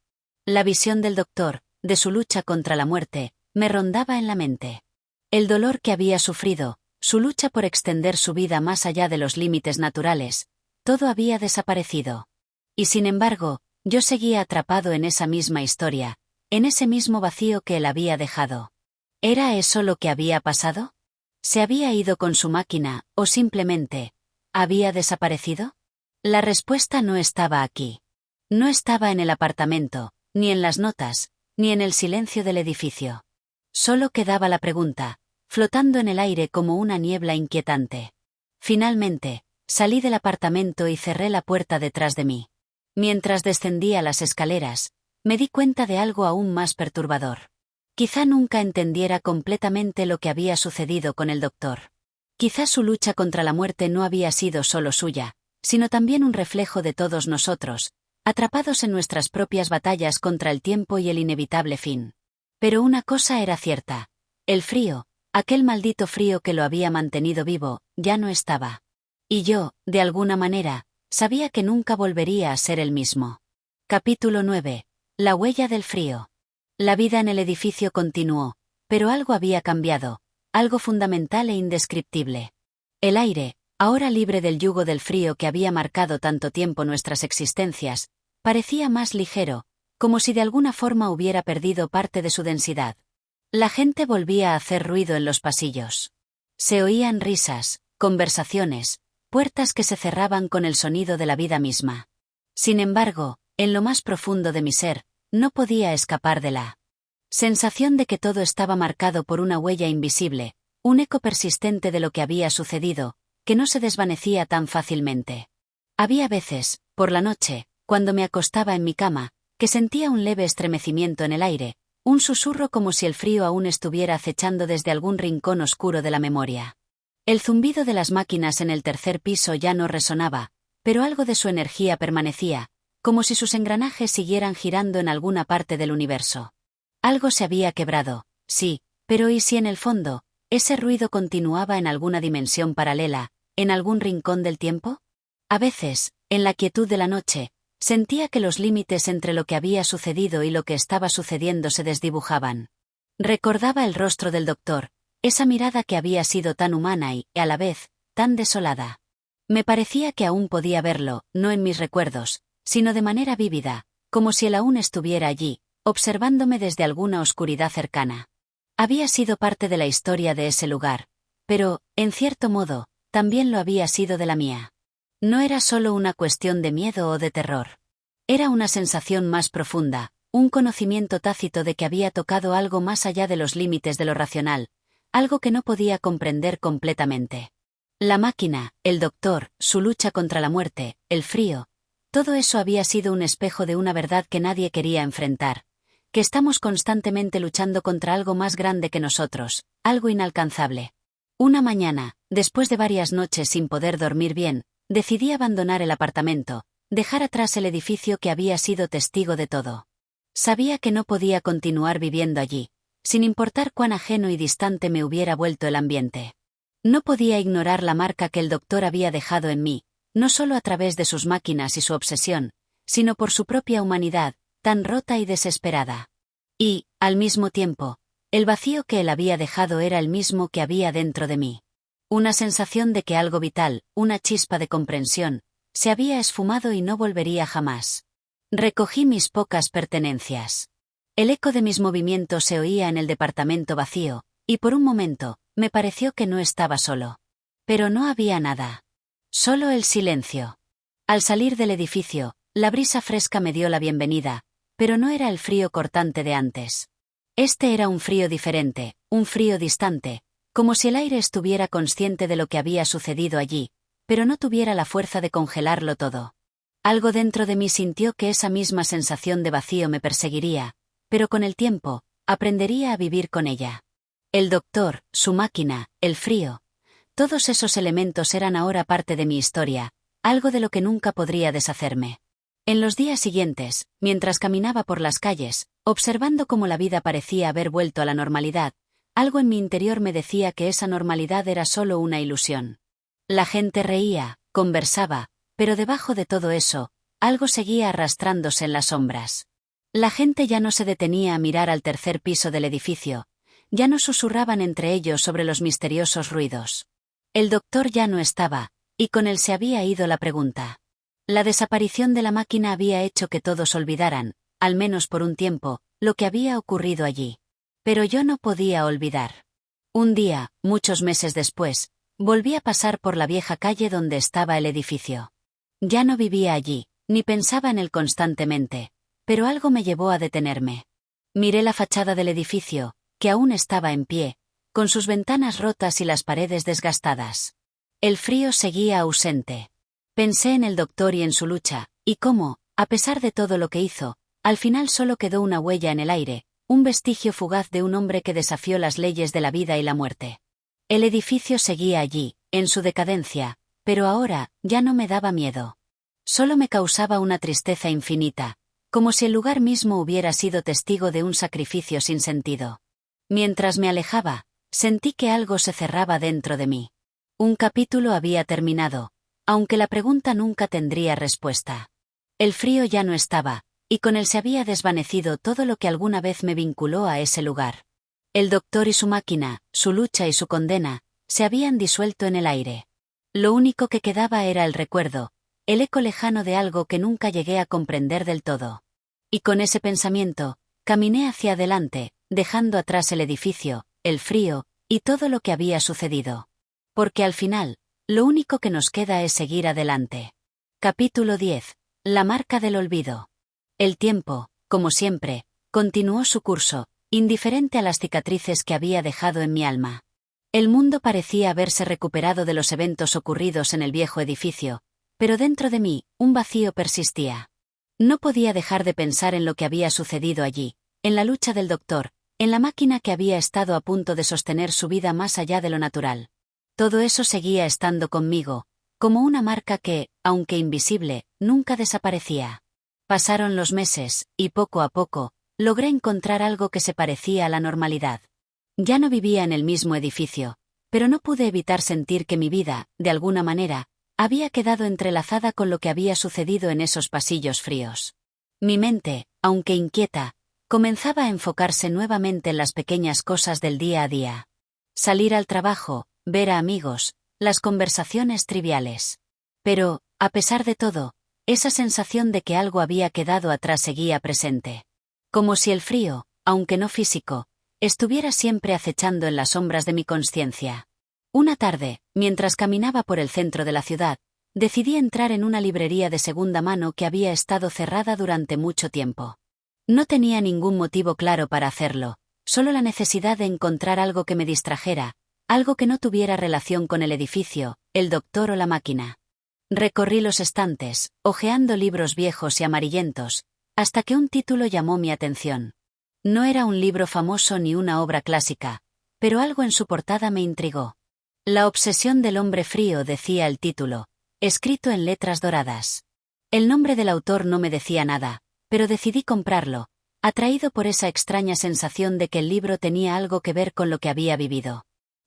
La visión del doctor, de su lucha contra la muerte, me rondaba en la mente. El dolor que había sufrido, su lucha por extender su vida más allá de los límites naturales, todo había desaparecido. Y sin embargo, yo seguía atrapado en esa misma historia, en ese mismo vacío que él había dejado. ¿Era eso lo que había pasado? ¿Se había ido con su máquina, o simplemente había desaparecido? La respuesta no estaba aquí. No estaba en el apartamento, ni en las notas, ni en el silencio del edificio. Solo quedaba la pregunta, flotando en el aire como una niebla inquietante. Finalmente, salí del apartamento y cerré la puerta detrás de mí. Mientras descendía las escaleras, me di cuenta de algo aún más perturbador. Quizá nunca entendiera completamente lo que había sucedido con el doctor. Quizá su lucha contra la muerte no había sido solo suya, sino también un reflejo de todos nosotros, atrapados en nuestras propias batallas contra el tiempo y el inevitable fin. Pero una cosa era cierta. El frío, aquel maldito frío que lo había mantenido vivo, ya no estaba. Y yo, de alguna manera, Sabía que nunca volvería a ser el mismo. Capítulo 9. La huella del frío. La vida en el edificio continuó, pero algo había cambiado, algo fundamental e indescriptible. El aire, ahora libre del yugo del frío que había marcado tanto tiempo nuestras existencias, parecía más ligero, como si de alguna forma hubiera perdido parte de su densidad. La gente volvía a hacer ruido en los pasillos. Se oían risas, conversaciones, puertas que se cerraban con el sonido de la vida misma. Sin embargo, en lo más profundo de mi ser, no podía escapar de la sensación de que todo estaba marcado por una huella invisible, un eco persistente de lo que había sucedido, que no se desvanecía tan fácilmente. Había veces, por la noche, cuando me acostaba en mi cama, que sentía un leve estremecimiento en el aire, un susurro como si el frío aún estuviera acechando desde algún rincón oscuro de la memoria. El zumbido de las máquinas en el tercer piso ya no resonaba, pero algo de su energía permanecía, como si sus engranajes siguieran girando en alguna parte del universo. Algo se había quebrado, sí, pero ¿y si en el fondo, ese ruido continuaba en alguna dimensión paralela, en algún rincón del tiempo? A veces, en la quietud de la noche, sentía que los límites entre lo que había sucedido y lo que estaba sucediendo se desdibujaban. Recordaba el rostro del doctor, esa mirada que había sido tan humana y, a la vez, tan desolada. Me parecía que aún podía verlo, no en mis recuerdos, sino de manera vívida, como si él aún estuviera allí, observándome desde alguna oscuridad cercana. Había sido parte de la historia de ese lugar, pero, en cierto modo, también lo había sido de la mía. No era solo una cuestión de miedo o de terror. Era una sensación más profunda, un conocimiento tácito de que había tocado algo más allá de los límites de lo racional, algo que no podía comprender completamente. La máquina, el doctor, su lucha contra la muerte, el frío, todo eso había sido un espejo de una verdad que nadie quería enfrentar, que estamos constantemente luchando contra algo más grande que nosotros, algo inalcanzable. Una mañana, después de varias noches sin poder dormir bien, decidí abandonar el apartamento, dejar atrás el edificio que había sido testigo de todo. Sabía que no podía continuar viviendo allí, sin importar cuán ajeno y distante me hubiera vuelto el ambiente. No podía ignorar la marca que el doctor había dejado en mí, no solo a través de sus máquinas y su obsesión, sino por su propia humanidad, tan rota y desesperada. Y, al mismo tiempo, el vacío que él había dejado era el mismo que había dentro de mí. Una sensación de que algo vital, una chispa de comprensión, se había esfumado y no volvería jamás. Recogí mis pocas pertenencias. El eco de mis movimientos se oía en el departamento vacío, y por un momento, me pareció que no estaba solo. Pero no había nada. Solo el silencio. Al salir del edificio, la brisa fresca me dio la bienvenida, pero no era el frío cortante de antes. Este era un frío diferente, un frío distante, como si el aire estuviera consciente de lo que había sucedido allí, pero no tuviera la fuerza de congelarlo todo. Algo dentro de mí sintió que esa misma sensación de vacío me perseguiría, pero con el tiempo, aprendería a vivir con ella. El doctor, su máquina, el frío. Todos esos elementos eran ahora parte de mi historia, algo de lo que nunca podría deshacerme. En los días siguientes, mientras caminaba por las calles, observando cómo la vida parecía haber vuelto a la normalidad, algo en mi interior me decía que esa normalidad era solo una ilusión. La gente reía, conversaba, pero debajo de todo eso, algo seguía arrastrándose en las sombras. La gente ya no se detenía a mirar al tercer piso del edificio, ya no susurraban entre ellos sobre los misteriosos ruidos. El doctor ya no estaba, y con él se había ido la pregunta. La desaparición de la máquina había hecho que todos olvidaran, al menos por un tiempo, lo que había ocurrido allí. Pero yo no podía olvidar. Un día, muchos meses después, volví a pasar por la vieja calle donde estaba el edificio. Ya no vivía allí, ni pensaba en él constantemente, pero algo me llevó a detenerme. Miré la fachada del edificio, que aún estaba en pie, con sus ventanas rotas y las paredes desgastadas. El frío seguía ausente. Pensé en el doctor y en su lucha, y cómo, a pesar de todo lo que hizo, al final solo quedó una huella en el aire, un vestigio fugaz de un hombre que desafió las leyes de la vida y la muerte. El edificio seguía allí, en su decadencia, pero ahora, ya no me daba miedo. Solo me causaba una tristeza infinita, como si el lugar mismo hubiera sido testigo de un sacrificio sin sentido. Mientras me alejaba, sentí que algo se cerraba dentro de mí. Un capítulo había terminado, aunque la pregunta nunca tendría respuesta. El frío ya no estaba, y con él se había desvanecido todo lo que alguna vez me vinculó a ese lugar. El doctor y su máquina, su lucha y su condena, se habían disuelto en el aire. Lo único que quedaba era el recuerdo, el eco lejano de algo que nunca llegué a comprender del todo. Y con ese pensamiento, caminé hacia adelante, dejando atrás el edificio, el frío, y todo lo que había sucedido. Porque al final, lo único que nos queda es seguir adelante. Capítulo 10. La marca del olvido. El tiempo, como siempre, continuó su curso, indiferente a las cicatrices que había dejado en mi alma. El mundo parecía haberse recuperado de los eventos ocurridos en el viejo edificio, pero dentro de mí, un vacío persistía. No podía dejar de pensar en lo que había sucedido allí, en la lucha del doctor, en la máquina que había estado a punto de sostener su vida más allá de lo natural. Todo eso seguía estando conmigo, como una marca que, aunque invisible, nunca desaparecía. Pasaron los meses, y poco a poco, logré encontrar algo que se parecía a la normalidad. Ya no vivía en el mismo edificio, pero no pude evitar sentir que mi vida, de alguna manera, había quedado entrelazada con lo que había sucedido en esos pasillos fríos. Mi mente, aunque inquieta, comenzaba a enfocarse nuevamente en las pequeñas cosas del día a día. Salir al trabajo, ver a amigos, las conversaciones triviales. Pero, a pesar de todo, esa sensación de que algo había quedado atrás seguía presente. Como si el frío, aunque no físico, estuviera siempre acechando en las sombras de mi conciencia. Una tarde, mientras caminaba por el centro de la ciudad, decidí entrar en una librería de segunda mano que había estado cerrada durante mucho tiempo. No tenía ningún motivo claro para hacerlo, solo la necesidad de encontrar algo que me distrajera, algo que no tuviera relación con el edificio, el doctor o la máquina. Recorrí los estantes, hojeando libros viejos y amarillentos, hasta que un título llamó mi atención. No era un libro famoso ni una obra clásica, pero algo en su portada me intrigó. La obsesión del hombre frío, decía el título, escrito en letras doradas. El nombre del autor no me decía nada, pero decidí comprarlo, atraído por esa extraña sensación de que el libro tenía algo que ver con lo que había vivido.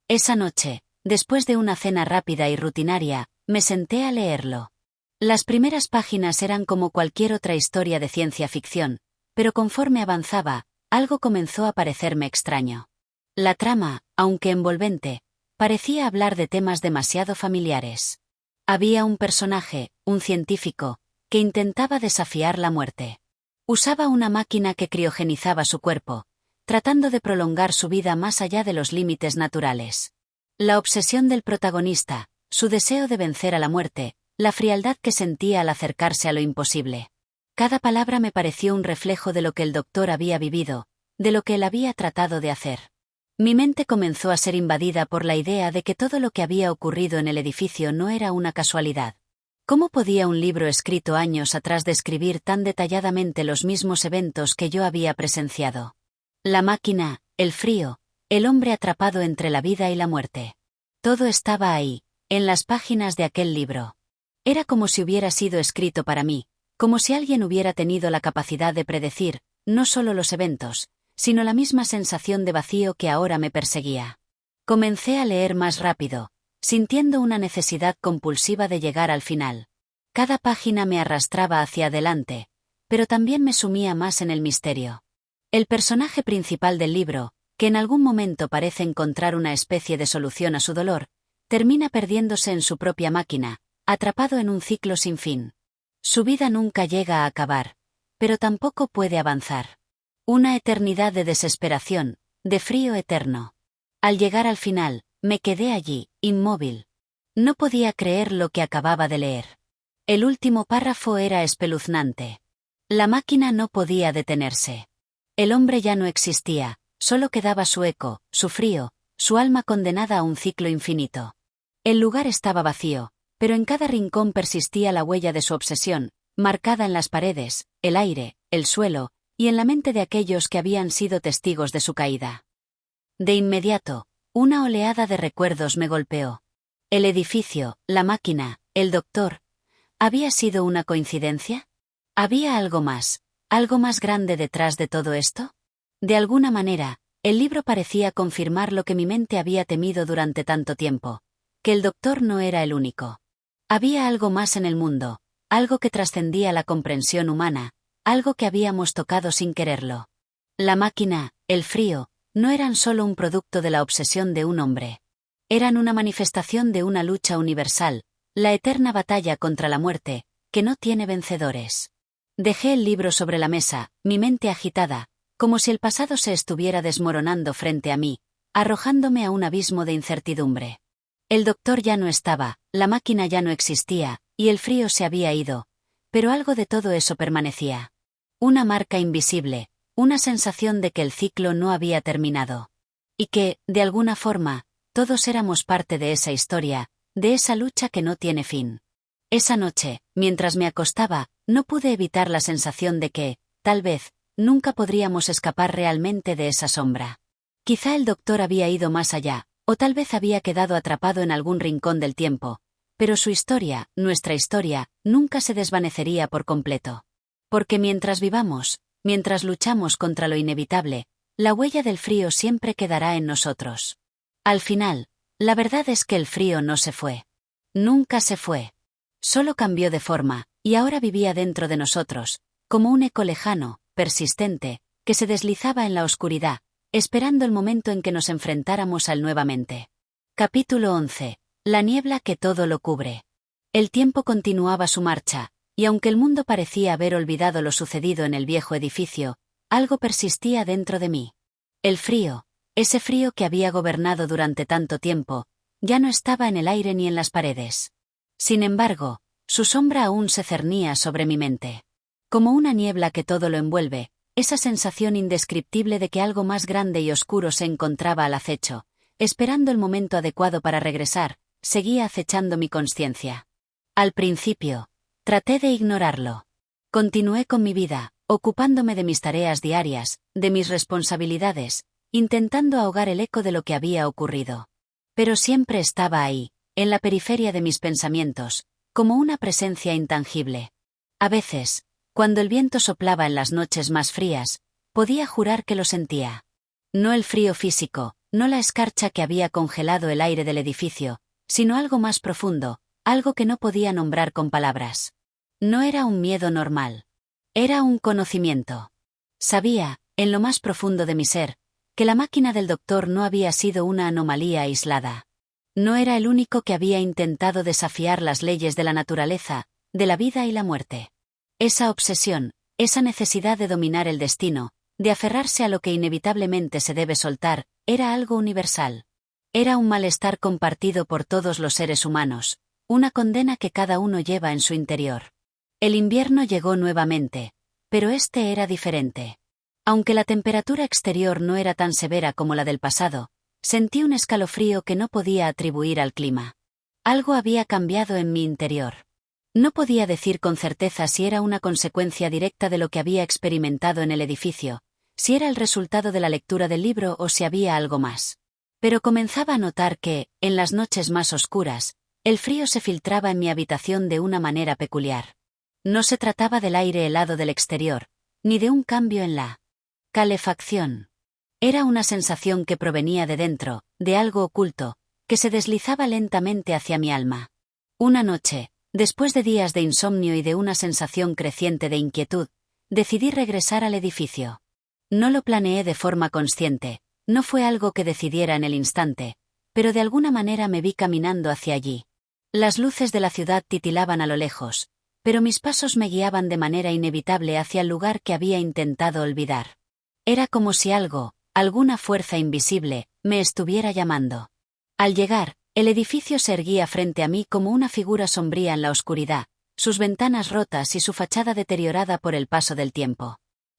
Esa noche, después de una cena rápida y rutinaria, me senté a leerlo. Las primeras páginas eran como cualquier otra historia de ciencia ficción, pero conforme avanzaba, algo comenzó a parecerme extraño. La trama, aunque envolvente, parecía hablar de temas demasiado familiares. Había un personaje, un científico, que intentaba desafiar la muerte. Usaba una máquina que criogenizaba su cuerpo, tratando de prolongar su vida más allá de los límites naturales. La obsesión del protagonista, su deseo de vencer a la muerte, la frialdad que sentía al acercarse a lo imposible. Cada palabra me pareció un reflejo de lo que el doctor había vivido, de lo que él había tratado de hacer. Mi mente comenzó a ser invadida por la idea de que todo lo que había ocurrido en el edificio no era una casualidad. ¿Cómo podía un libro escrito años atrás describir tan detalladamente los mismos eventos que yo había presenciado? La máquina, el frío, el hombre atrapado entre la vida y la muerte. Todo estaba ahí, en las páginas de aquel libro. Era como si hubiera sido escrito para mí, como si alguien hubiera tenido la capacidad de predecir, no solo los eventos, sino la misma sensación de vacío que ahora me perseguía. Comencé a leer más rápido, sintiendo una necesidad compulsiva de llegar al final. Cada página me arrastraba hacia adelante, pero también me sumía más en el misterio. El personaje principal del libro, que en algún momento parece encontrar una especie de solución a su dolor, termina perdiéndose en su propia máquina, atrapado en un ciclo sin fin. Su vida nunca llega a acabar, pero tampoco puede avanzar. Una eternidad de desesperación, de frío eterno. Al llegar al final, me quedé allí, inmóvil. No podía creer lo que acababa de leer. El último párrafo era espeluznante. La máquina no podía detenerse. El hombre ya no existía, solo quedaba su eco, su frío, su alma condenada a un ciclo infinito. El lugar estaba vacío, pero en cada rincón persistía la huella de su obsesión, marcada en las paredes, el aire, el suelo, y en la mente de aquellos que habían sido testigos de su caída. De inmediato, una oleada de recuerdos me golpeó. El edificio, la máquina, el doctor. ¿Había sido una coincidencia? ¿Había algo más grande detrás de todo esto? De alguna manera, el libro parecía confirmar lo que mi mente había temido durante tanto tiempo, que el doctor no era el único. Había algo más en el mundo, algo que trascendía la comprensión humana, algo que habíamos tocado sin quererlo. La máquina, el frío, no eran solo un producto de la obsesión de un hombre. Eran una manifestación de una lucha universal, la eterna batalla contra la muerte, que no tiene vencedores. Dejé el libro sobre la mesa, mi mente agitada, como si el pasado se estuviera desmoronando frente a mí, arrojándome a un abismo de incertidumbre. El doctor ya no estaba, la máquina ya no existía, y el frío se había ido, pero algo de todo eso permanecía. Una marca invisible, una sensación de que el ciclo no había terminado. Y que, de alguna forma, todos éramos parte de esa historia, de esa lucha que no tiene fin. Esa noche, mientras me acostaba, no pude evitar la sensación de que, tal vez, nunca podríamos escapar realmente de esa sombra. Quizá el doctor había ido más allá, o tal vez había quedado atrapado en algún rincón del tiempo, pero su historia, nuestra historia, nunca se desvanecería por completo. Porque mientras vivamos, mientras luchamos contra lo inevitable, la huella del frío siempre quedará en nosotros. Al final, la verdad es que el frío no se fue. Nunca se fue. Solo cambió de forma, y ahora vivía dentro de nosotros, como un eco lejano, persistente, que se deslizaba en la oscuridad, esperando el momento en que nos enfrentáramos a él nuevamente. Capítulo 11. La niebla que todo lo cubre. El tiempo continuaba su marcha, y aunque el mundo parecía haber olvidado lo sucedido en el viejo edificio, algo persistía dentro de mí. El frío, ese frío que había gobernado durante tanto tiempo, ya no estaba en el aire ni en las paredes. Sin embargo, su sombra aún se cernía sobre mi mente. Como una niebla que todo lo envuelve, esa sensación indescriptible de que algo más grande y oscuro se encontraba al acecho, esperando el momento adecuado para regresar, seguía acechando mi consciencia. Al principio, traté de ignorarlo. Continué con mi vida, ocupándome de mis tareas diarias, de mis responsabilidades, intentando ahogar el eco de lo que había ocurrido. Pero siempre estaba ahí, en la periferia de mis pensamientos, como una presencia intangible. A veces, cuando el viento soplaba en las noches más frías, podía jurar que lo sentía. No el frío físico, no la escarcha que había congelado el aire del edificio, sino algo más profundo, algo que no podía nombrar con palabras. No era un miedo normal. Era un conocimiento. Sabía, en lo más profundo de mi ser, que la máquina del doctor no había sido una anomalía aislada. No era el único que había intentado desafiar las leyes de la naturaleza, de la vida y la muerte. Esa obsesión, esa necesidad de dominar el destino, de aferrarse a lo que inevitablemente se debe soltar, era algo universal. Era un malestar compartido por todos los seres humanos, una condena que cada uno lleva en su interior. El invierno llegó nuevamente, pero este era diferente. Aunque la temperatura exterior no era tan severa como la del pasado, sentí un escalofrío que no podía atribuir al clima. Algo había cambiado en mi interior. No podía decir con certeza si era una consecuencia directa de lo que había experimentado en el edificio, si era el resultado de la lectura del libro o si había algo más. Pero comenzaba a notar que, en las noches más oscuras, el frío se filtraba en mi habitación de una manera peculiar. No se trataba del aire helado del exterior, ni de un cambio en la calefacción. Era una sensación que provenía de dentro, de algo oculto, que se deslizaba lentamente hacia mi alma. Una noche, después de días de insomnio y de una sensación creciente de inquietud, decidí regresar al edificio. No lo planeé de forma consciente, no fue algo que decidiera en el instante, pero de alguna manera me vi caminando hacia allí. Las luces de la ciudad titilaban a lo lejos, pero mis pasos me guiaban de manera inevitable hacia el lugar que había intentado olvidar. Era como si algo, alguna fuerza invisible, me estuviera llamando. Al llegar, el edificio se erguía frente a mí como una figura sombría en la oscuridad, sus ventanas rotas y su fachada deteriorada por el paso del tiempo.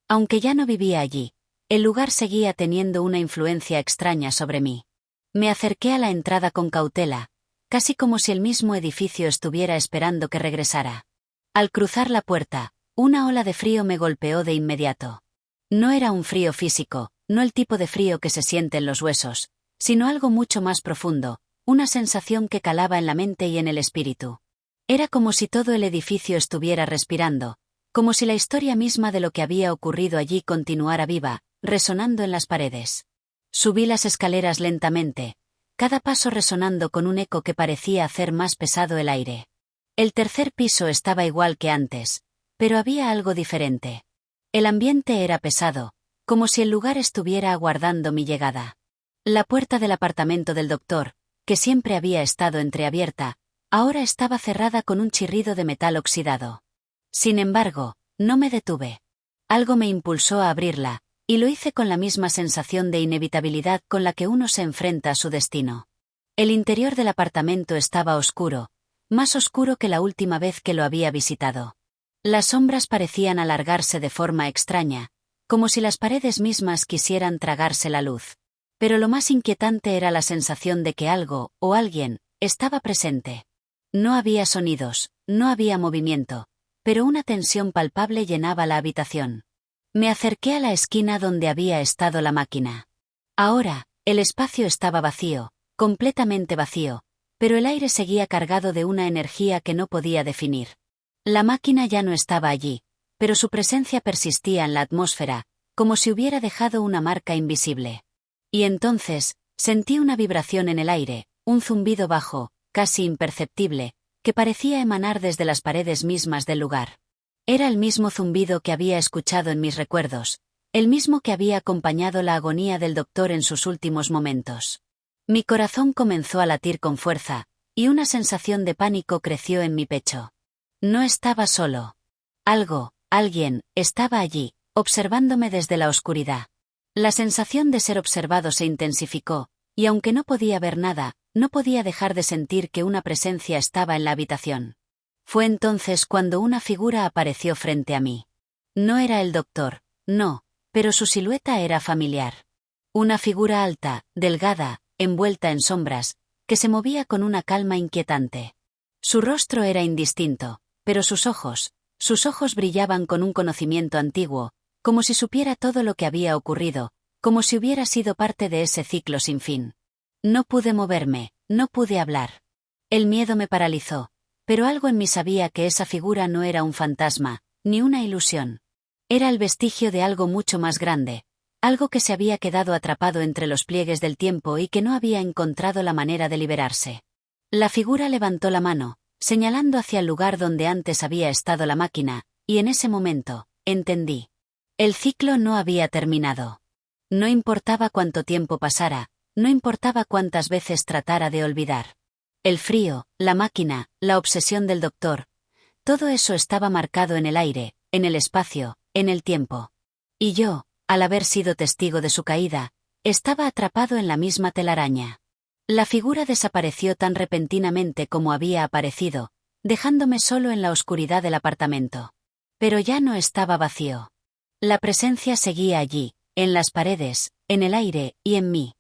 Aunque ya no vivía allí, el lugar seguía teniendo una influencia extraña sobre mí. Me acerqué a la entrada con cautela, casi como si el mismo edificio estuviera esperando que regresara. Al cruzar la puerta, una ola de frío me golpeó de inmediato. No era un frío físico, no el tipo de frío que se siente en los huesos, sino algo mucho más profundo, una sensación que calaba en la mente y en el espíritu. Era como si todo el edificio estuviera respirando, como si la historia misma de lo que había ocurrido allí continuara viva, resonando en las paredes. Subí las escaleras lentamente, cada paso resonando con un eco que parecía hacer más pesado el aire. El tercer piso estaba igual que antes, pero había algo diferente. El ambiente era pesado, como si el lugar estuviera aguardando mi llegada. La puerta del apartamento del doctor, que siempre había estado entreabierta, ahora estaba cerrada con un chirrido de metal oxidado. Sin embargo, no me detuve. Algo me impulsó a abrirla, y lo hice con la misma sensación de inevitabilidad con la que uno se enfrenta a su destino. El interior del apartamento estaba oscuro, más oscuro que la última vez que lo había visitado. Las sombras parecían alargarse de forma extraña, como si las paredes mismas quisieran tragarse la luz. Pero lo más inquietante era la sensación de que algo, o alguien, estaba presente. No había sonidos, no había movimiento, pero una tensión palpable llenaba la habitación. Me acerqué a la esquina donde había estado la máquina. Ahora, el espacio estaba vacío, completamente vacío, pero el aire seguía cargado de una energía que no podía definir. La máquina ya no estaba allí, pero su presencia persistía en la atmósfera, como si hubiera dejado una marca invisible. Y entonces, sentí una vibración en el aire, un zumbido bajo, casi imperceptible, que parecía emanar desde las paredes mismas del lugar. Era el mismo zumbido que había escuchado en mis recuerdos, el mismo que había acompañado la agonía del doctor en sus últimos momentos. Mi corazón comenzó a latir con fuerza, y una sensación de pánico creció en mi pecho. No estaba solo. Alguien, estaba allí, observándome desde la oscuridad. La sensación de ser observado se intensificó, y aunque no podía ver nada, no podía dejar de sentir que una presencia estaba en la habitación. Fue entonces cuando una figura apareció frente a mí. No era el doctor, no, pero su silueta era familiar. Una figura alta, delgada, envuelta en sombras, que se movía con una calma inquietante. Su rostro era indistinto, pero sus ojos brillaban con un conocimiento antiguo, como si supiera todo lo que había ocurrido, como si hubiera sido parte de ese ciclo sin fin. No pude moverme, no pude hablar. El miedo me paralizó, pero algo en mí sabía que esa figura no era un fantasma, ni una ilusión. Era el vestigio de algo mucho más grande, algo que se había quedado atrapado entre los pliegues del tiempo y que no había encontrado la manera de liberarse. La figura levantó la mano, señalando hacia el lugar donde antes había estado la máquina, y en ese momento, entendí. El ciclo no había terminado. No importaba cuánto tiempo pasara, no importaba cuántas veces tratara de olvidar. El frío, la máquina, la obsesión del doctor, todo eso estaba marcado en el aire, en el espacio, en el tiempo. Y yo, al haber sido testigo de su caída, estaba atrapado en la misma telaraña. La figura desapareció tan repentinamente como había aparecido, dejándome solo en la oscuridad del apartamento. Pero ya no estaba vacío. La presencia seguía allí, en las paredes, en el aire, y en mí.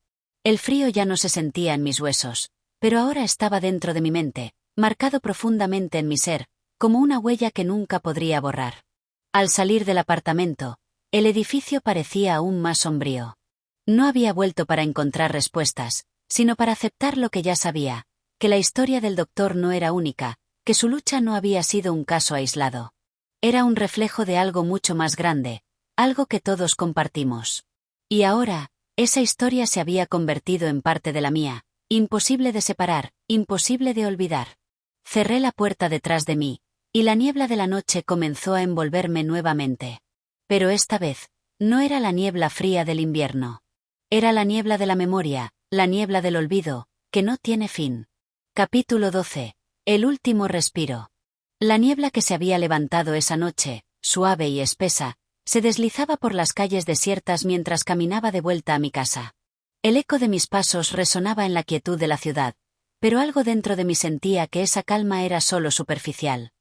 El frío ya no se sentía en mis huesos, pero ahora estaba dentro de mi mente, marcado profundamente en mi ser, como una huella que nunca podría borrar. Al salir del apartamento, el edificio parecía aún más sombrío. No había vuelto para encontrar respuestas, sino para aceptar lo que ya sabía, que la historia del doctor no era única, que su lucha no había sido un caso aislado. Era un reflejo de algo mucho más grande, algo que todos compartimos. Y ahora, esa historia se había convertido en parte de la mía, imposible de separar, imposible de olvidar. Cerré la puerta detrás de mí, y la niebla de la noche comenzó a envolverme nuevamente. Pero esta vez, no era la niebla fría del invierno. Era la niebla de la memoria, la niebla del olvido, que no tiene fin. Capítulo 12. El último respiro. La niebla que se había levantado esa noche, suave y espesa, se deslizaba por las calles desiertas mientras caminaba de vuelta a mi casa. El eco de mis pasos resonaba en la quietud de la ciudad, pero algo dentro de mí sentía que esa calma era solo superficial.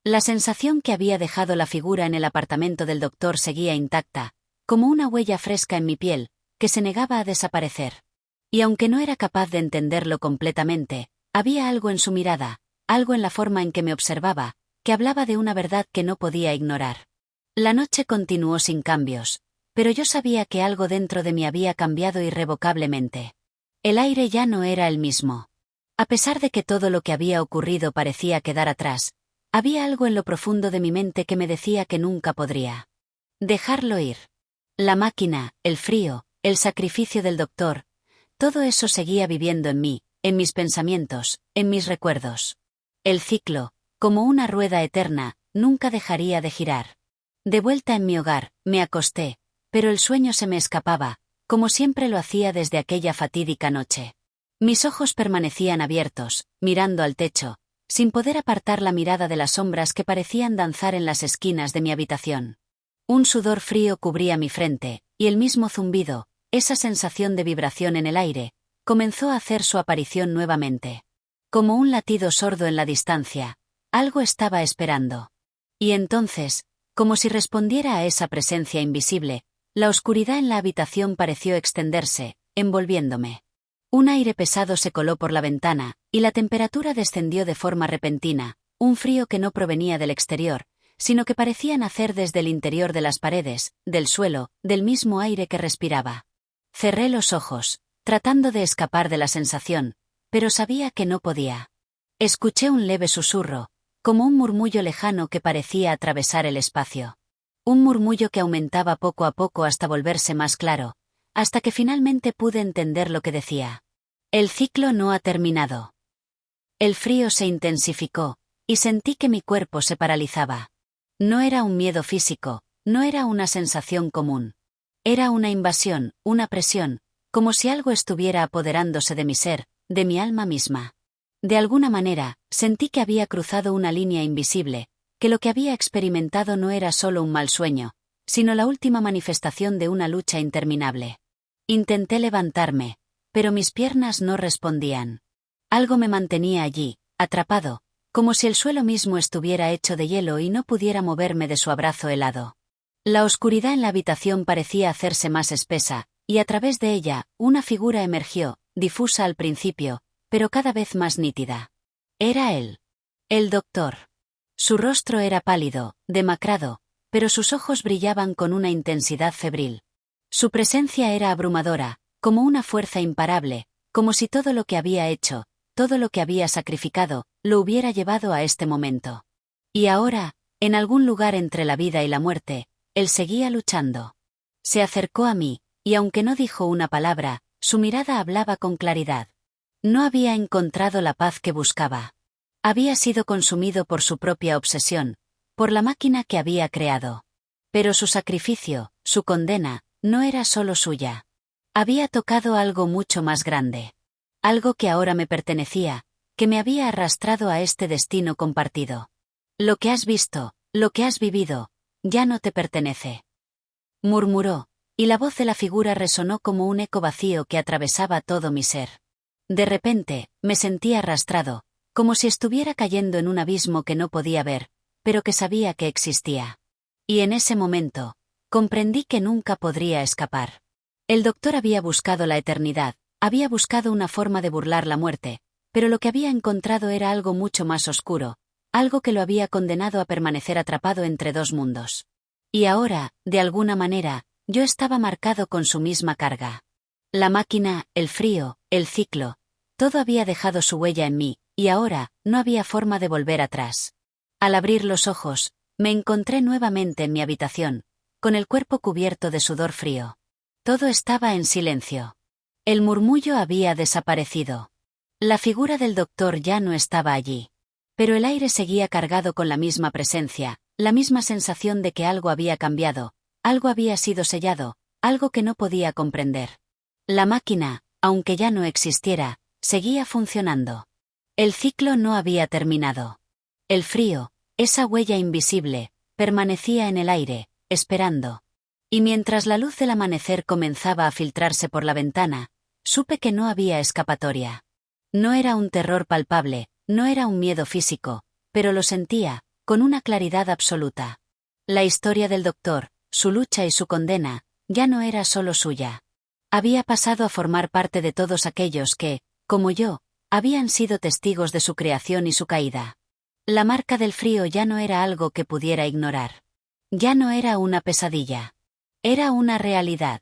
La sensación que había dejado la figura en el apartamento del doctor seguía intacta, como una huella fresca en mi piel, que se negaba a desaparecer. Y aunque no era capaz de entenderlo completamente, había algo en su mirada, algo en la forma en que me observaba, que hablaba de una verdad que no podía ignorar. La noche continuó sin cambios, pero yo sabía que algo dentro de mí había cambiado irrevocablemente. El aire ya no era el mismo. A pesar de que todo lo que había ocurrido parecía quedar atrás, había algo en lo profundo de mi mente que me decía que nunca podría dejarlo ir. La máquina, el frío, el sacrificio del doctor, todo eso seguía viviendo en mí, en mis pensamientos, en mis recuerdos. El ciclo, como una rueda eterna, nunca dejaría de girar. De vuelta en mi hogar, me acosté, pero el sueño se me escapaba, como siempre lo hacía desde aquella fatídica noche. Mis ojos permanecían abiertos, mirando al techo, sin poder apartar la mirada de las sombras que parecían danzar en las esquinas de mi habitación. Un sudor frío cubría mi frente, y el mismo zumbido, esa sensación de vibración en el aire, comenzó a hacer su aparición nuevamente. Como un latido sordo en la distancia, algo estaba esperando. Y entonces, como si respondiera a esa presencia invisible, la oscuridad en la habitación pareció extenderse, envolviéndome. Un aire pesado se coló por la ventana, y la temperatura descendió de forma repentina, un frío que no provenía del exterior, sino que parecía nacer desde el interior de las paredes, del suelo, del mismo aire que respiraba. Cerré los ojos, tratando de escapar de la sensación, pero sabía que no podía. Escuché un leve susurro, como un murmullo lejano que parecía atravesar el espacio. Un murmullo que aumentaba poco a poco hasta volverse más claro, hasta que finalmente pude entender lo que decía. El ciclo no ha terminado. El frío se intensificó, y sentí que mi cuerpo se paralizaba. No era un miedo físico, no era una sensación común. Era una invasión, una presión, como si algo estuviera apoderándose de mi ser, de mi alma misma. De alguna manera, sentí que había cruzado una línea invisible, que lo que había experimentado no era solo un mal sueño, sino la última manifestación de una lucha interminable. Intenté levantarme, pero mis piernas no respondían. Algo me mantenía allí, atrapado, como si el suelo mismo estuviera hecho de hielo y no pudiera moverme de su abrazo helado. La oscuridad en la habitación parecía hacerse más espesa, y a través de ella, una figura emergió, difusa al principio, pero cada vez más nítida. Era él. El doctor. Su rostro era pálido, demacrado, pero sus ojos brillaban con una intensidad febril. Su presencia era abrumadora, como una fuerza imparable, como si todo lo que había hecho, todo lo que había sacrificado, lo hubiera llevado a este momento. Y ahora, en algún lugar entre la vida y la muerte, él seguía luchando. Se acercó a mí, y aunque no dijo una palabra, su mirada hablaba con claridad. No había encontrado la paz que buscaba. Había sido consumido por su propia obsesión, por la máquina que había creado. Pero su sacrificio, su condena, no era solo suya. Había tocado algo mucho más grande. Algo que ahora me pertenecía, que me había arrastrado a este destino compartido. Lo que has visto, lo que has vivido, ya no te pertenece. Murmuró, y la voz de la figura resonó como un eco vacío que atravesaba todo mi ser. De repente, me sentí arrastrado, como si estuviera cayendo en un abismo que no podía ver, pero que sabía que existía. Y en ese momento, comprendí que nunca podría escapar. El doctor había buscado la eternidad, había buscado una forma de burlar la muerte, pero lo que había encontrado era algo mucho más oscuro, algo que lo había condenado a permanecer atrapado entre dos mundos. Y ahora, de alguna manera, yo estaba marcado con su misma carga. La máquina, el frío, el ciclo, todo había dejado su huella en mí, y ahora, no había forma de volver atrás. Al abrir los ojos, me encontré nuevamente en mi habitación, con el cuerpo cubierto de sudor frío. Todo estaba en silencio. El murmullo había desaparecido. La figura del doctor ya no estaba allí. Pero el aire seguía cargado con la misma presencia, la misma sensación de que algo había cambiado, algo había sido sellado, algo que no podía comprender. La máquina, aunque ya no existiera, seguía funcionando. El ciclo no había terminado. El frío, esa huella invisible, permanecía en el aire, esperando. Y mientras la luz del amanecer comenzaba a filtrarse por la ventana, supe que no había escapatoria. No era un terror palpable, no era un miedo físico, pero lo sentía, con una claridad absoluta. La historia del doctor, su lucha y su condena, ya no era solo suya. Había pasado a formar parte de todos aquellos que, como yo, habían sido testigos de su creación y su caída. La marca del frío ya no era algo que pudiera ignorar. Ya no era una pesadilla. Era una realidad.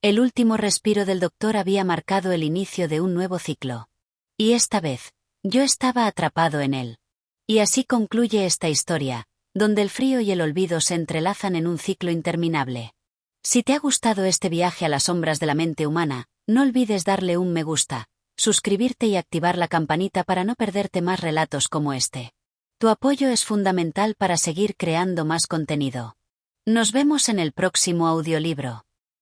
El último respiro del doctor había marcado el inicio de un nuevo ciclo. Y esta vez, yo estaba atrapado en él. Y así concluye esta historia, donde el frío y el olvido se entrelazan en un ciclo interminable. Si te ha gustado este viaje a las sombras de la mente humana, no olvides darle un me gusta, suscribirte y activar la campanita para no perderte más relatos como este. Tu apoyo es fundamental para seguir creando más contenido. Nos vemos en el próximo audiolibro.